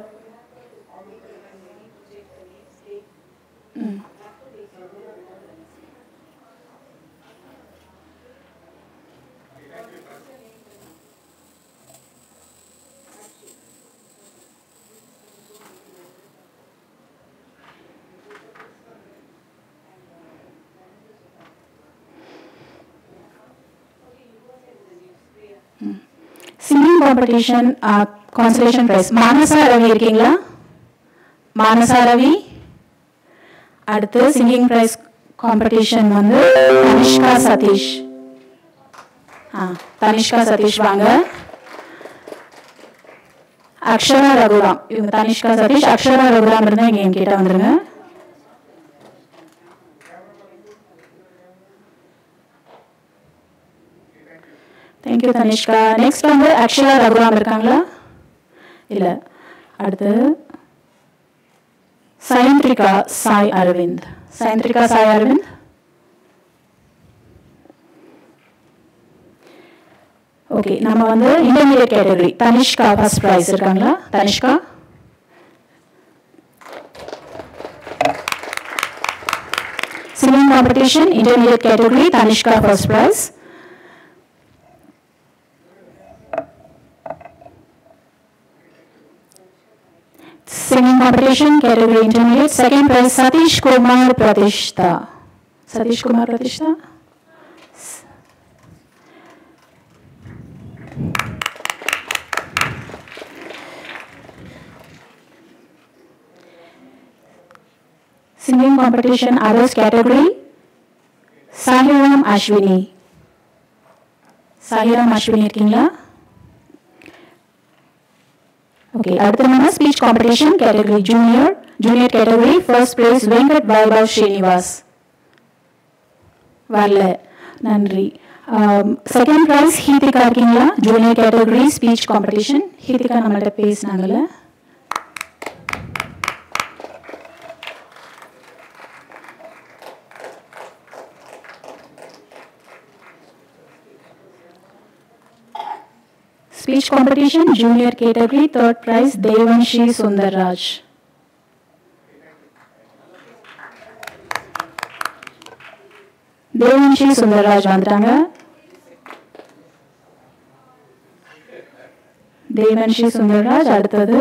singing competition consolation prize Manasa Ravi இருக்கீங்களா? மானசா ரவி. அடுத்து சிங்கிங் பிரைஸ் காம்படிஷன் வந்து தனிஷ்கா சதீஷ். தனிஷ்கா சதீஷ் வாங்க. அக்ஷரா ரகுராம், இவங்க தனிஷ்கா சதீஷ். அக்ஷரா ரகுராம் இருந்தா இங்க என்கிட்ட வந்துருங்க. Thank you Tanishka. Next வந்து அக்ஷயா ரகுராம் இருக்காங்களா? இல்ல. அடுத்து சயந்திரிகா சாய் அரவிந்த். சயந்திரிகா சாய் அரவிந்த். ஓகே, நம்ம வந்து intermediate category Tanishka first prize இருக்காங்களா? Tanishka. Singing competition intermediate category Tanishka first prize. Singing competition category intermediate second prize Satish Kumar Pratishta. Satish Kumar Pratishta. Singing competition others category Sahiram Ashwini. Sahiram Ashwini இருக்கீங்களா? Okay, அடுத்து நம்ம speech competition category junior category first prize Venkat Vaibhav Srinivas. வரல, நன்றி. செகண்ட் பிரைஸ் ஹீதிகா இருக்கீங்களா? Junior category speech competition. Heethika நம்மள்ட்ட பேசினாங்கல்ல. Speech competition junior category third prize Devanshi Sundarraj. Devanshi Sundarraj வந்துட்டாங்க. Devanshi Sundarraj. அடுத்தது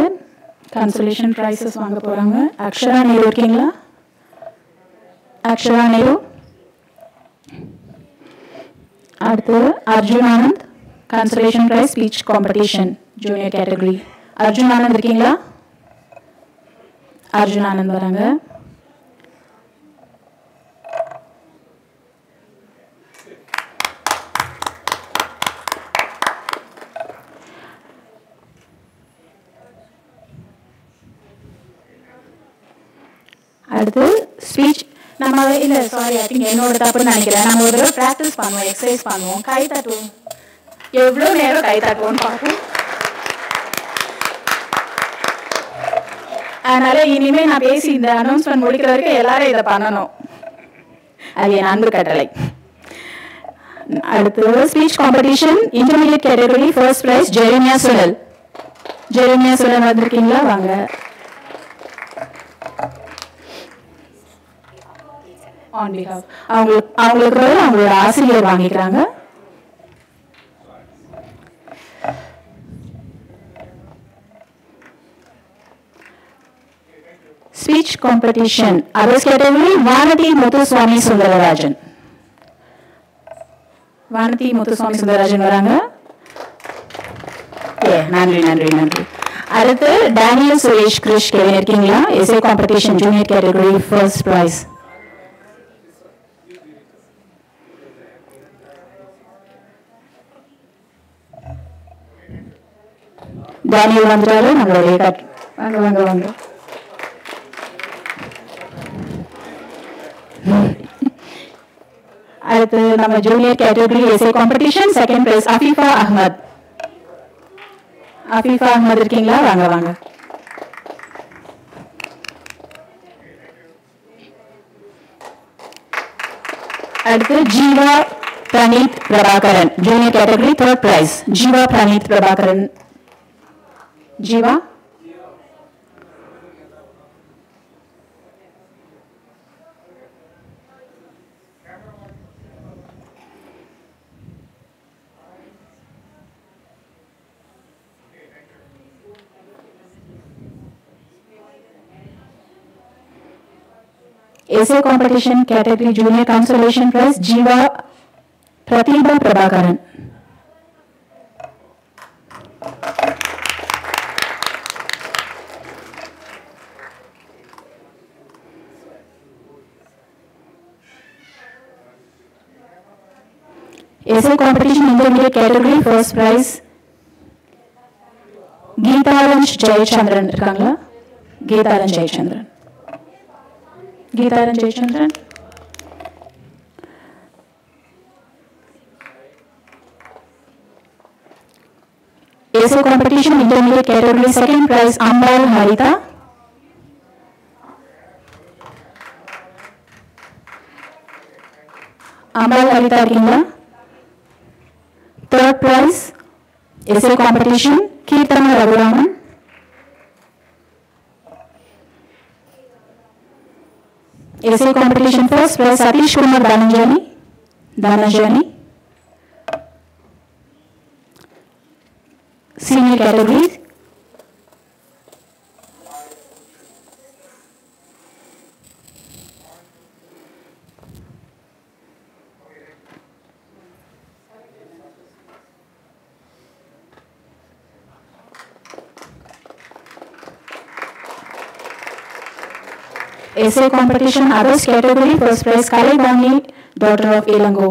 consolation prizes வாங்க போறாங்க. அக்ஷரா நேரு இருக்கீங்களா? அக்ஷரா நேரு. அடுத்து Arjun Anand. Consolation prize speech competition junior category. Arjun Anand இருக்கீங்களா? Arjun Anand வராங்க. அடுத்து ஸ்பீச் நம்ம இல்லை சாரி ஐ திங்க் என்னோட தப்புன்னு நினைக்கிறேன். நம்ம ஒரு தடவை ப்ராக்டிஸ் பண்ணுவோம், எக்ஸசைஸ் பண்ணுவோம், கை தட்டுவோம். எவ்வளோ நேரம் கை தட்டுவோம்னு பார்ப்போம். அதனால இனிமே நான் பேசி இந்த அனௌன்ஸ்மெண்ட் முடிக்கிற வரைக்கும் எல்லாரும் இதை பண்ணணும். அது என் அன்பு கட்டளை. அடுத்து speech competition intermediate category first prize Jeremiah Sunal. Jeremiah Sunal வந்திருக்கீங்களா? வாங்க. ஆன் பிஹாஃப் அவங்களுக்கு பதில் அவங்களோட ஆசிரியர் வாங்கிக்கிறாங்க. Speech competition others category Vanathi Muthuswamy Sundararajan. Vanathi Muthuswamy Sundararajan வராங்க. நன்றி நன்றி நன்றி. அடுத்து டேனியல் சுரேஷ் கிருஷ் கேள்வி இருக்கீங்களா? Essay competition junior category first prize. Daniel வந்துட்டாரு. நம்மளுடைய வாங்க வாங்க வாங்க. அடுத்து நம்ம junior category essay competition second prize Afeefa Ahmed. Afeefa Ahmed இருக்கீங்களா? வாங்க வாங்க. அடுத்து Jeeva Praneeth Prabhakaran junior category third prize. Jeeva Praneeth Prabhakaran. Jeeva essay competition category junior consolation prize Jiva Pratibha Prabhakaran. essay competition intermediate category first prize Geetharanj Jayachandran irukanga. Geetharanj Jayachandran. Geetharanj Jayachandran. essay competition intermediate category second prize Ambal Harita. Ambal Harita irukkinga. Third prize essay competition Keerthana Raguraman. essay competition first prize Satish Kumar Dhananjani. Senior category essay competition others category first prize Kalai Bani, daughter of Ilango.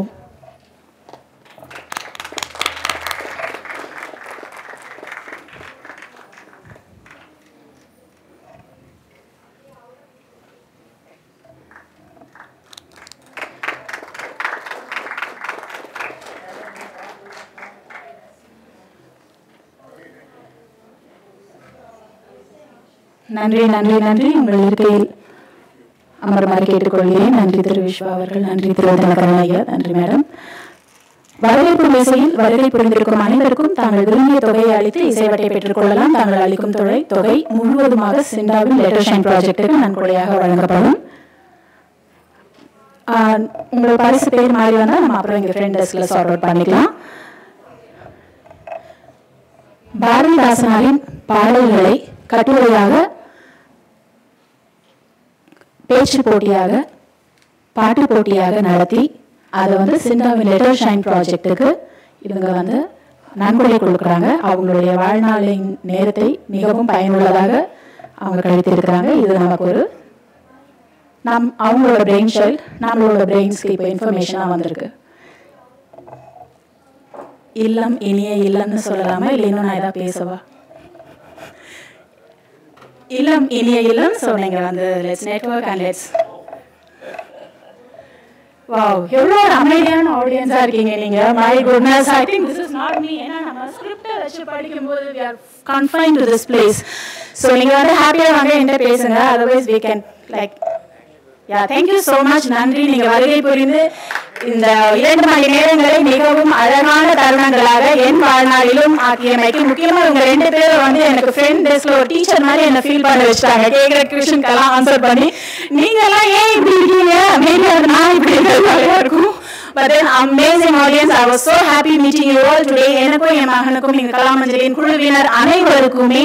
நன்றி நன்றி நன்றி. உங்கள் இருக்கையில் அமருமாறு கேட்டுக்கொள்கிறேன். நன்றி திரு விஸ்வா அவர்கள், நன்றி திரு தனகரணையா, நன்றி மேடம். வரவேற்பு மேசையில் வருகை புரிந்திருக்கும் அனைவருக்கும் தாங்கள் விரும்பிய தொகையை அளித்து இசைவட்டை பெற்றுக் கொள்ளலாம். தாங்கள் அளிக்கும் தொகை முழுவதுமாக சிண்டாவின் லெட்டர் ஷைன் ப்ராஜெக்டுக்கு நன்கொடையாக வழங்கப்படும். உங்கள் பரிசு பேர் மாறி வந்தால் நம்ம அப்புறம் இங்கே ஃப்ரெண்ட் டெஸ்கில் சார்ட் அவுட் பண்ணிக்கலாம். பாரதிதாசனாரின் பாடல்களை கட்டுரையாக, பேச்சு போட்டியாக, பாட்டு போட்டியாக நடத்தி அதை சிண்டாவின் லெட்டர் ஷைன் ப்ராஜெக்டுக்கு இவங்க நன்கொடை கொடுக்குறாங்க. அவங்களுடைய வாழ்நாளின் நேரத்தை மிகவும் பயனுள்ளதாக அவங்க கழித்திருக்கிறாங்க. இது நமக்கு ஒரு அவங்களோட பிரெயின் சைல்ட், நம்மளோட பிரெயின்ஸ்க்கு இப்போ இன்ஃபர்மேஷனாக வந்திருக்கு. இல்லம் இனிய இல்லம்னு சொல்லலாமா, இல்லை இன்னும் நான் எதாவது பேசவா? இல்லம் இனிய இல்லம். ஸோ நீங்கள் வந்து let's network and let's. Wow, எவ்வளோ ஒரு அமைதியான ஆடியன்ஸாக இருக்கீங்க நீங்கள். My goodness, I think this is not me. ஏன்னா நம்ம ஸ்கிரிப்டை வச்சு படிக்கும்போது we are confined to this place. So நீங்கள் வந்து ஹாப்பியாக வாங்க என்கிட்ட பேசுங்க. Otherwise we can like thank you so much. நன்றி. நீங்கள் வருகை புரிந்து இந்த 2 மணி நேரங்களை மிகவும் அழகான தருணங்களாக என் வாழ்நாளிலும் ஆக்கியமைக்கு முக்கியமாக உங்கள் 2 பேரும் வந்து எனக்கு ஃப்ரெண்ட் டெஸ்க்ல ஒரு டீச்சர் மாதிரி என்ன ஃபீல் பண்ண வச்சுட்டாங்க. கேட்குற கொஷனுக்கெல்லாம் ஆன்சர் பண்ணி நீங்கெல்லாம் ஏன் இப்படி இருக்கீங்க, மேபி அது நான் இப்படி இருக்கிறதாலே இருக்கும். But then amazing audience, I was so happy meeting you all today. எனக்கும் என் மகனுக்கும் நீங்கள் கலாமஞ்சலியின் குழுவினர் அனைவருக்குமே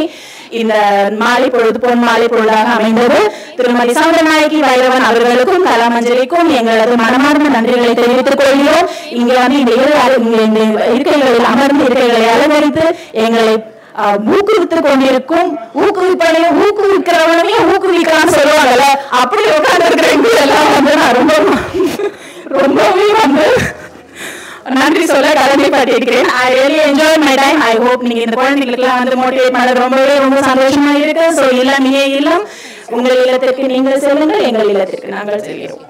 இந்த மாலை பொழுது பொன் மாலை பொழுதாக அமைந்தது. திருமதி சௌந்தரநாயகி வைரவன் அவர்களுக்கும் கலாமஞ்சலிக்கும் எங்களது மனமார்ந்த நன்றிகளை தெரிவித்துக் கொள்கிறோம். இங்கே வந்து இந்த இருக்கைகளில் அமர்ந்து இருக்கைகளை அலங்கரித்து எங்களை ஊக்குவித்துக் கொண்டிருக்கும் ஊக்குவிப்பனையும் ஊக்குவிக்கிறவனையே ஊக்குவிக்கலாம்னு சொல்லுவாங்கல்ல, அப்படி உட்கார்ந்து இருக்கிற எல்லாம் வந்து நான் ரொம்பவே வந்து நன்றி சொல்ல கடமைப்பட்டிருக்கிறேன். I really enjoy my time. I hope நீங்க இந்த குழந்தைகளுக்குலாம் வந்து மோட்டிவேட் பண்ண ரொம்ப சந்தோஷமா இருக்கு. ஸோ இல்லம் இனிய இல்லம். உங்கள் இல்லத்திற்கு நீங்கள் செல்லுங்கள், எங்கள் இல்லத்திற்கு நாங்கள் செல்கிறோம்.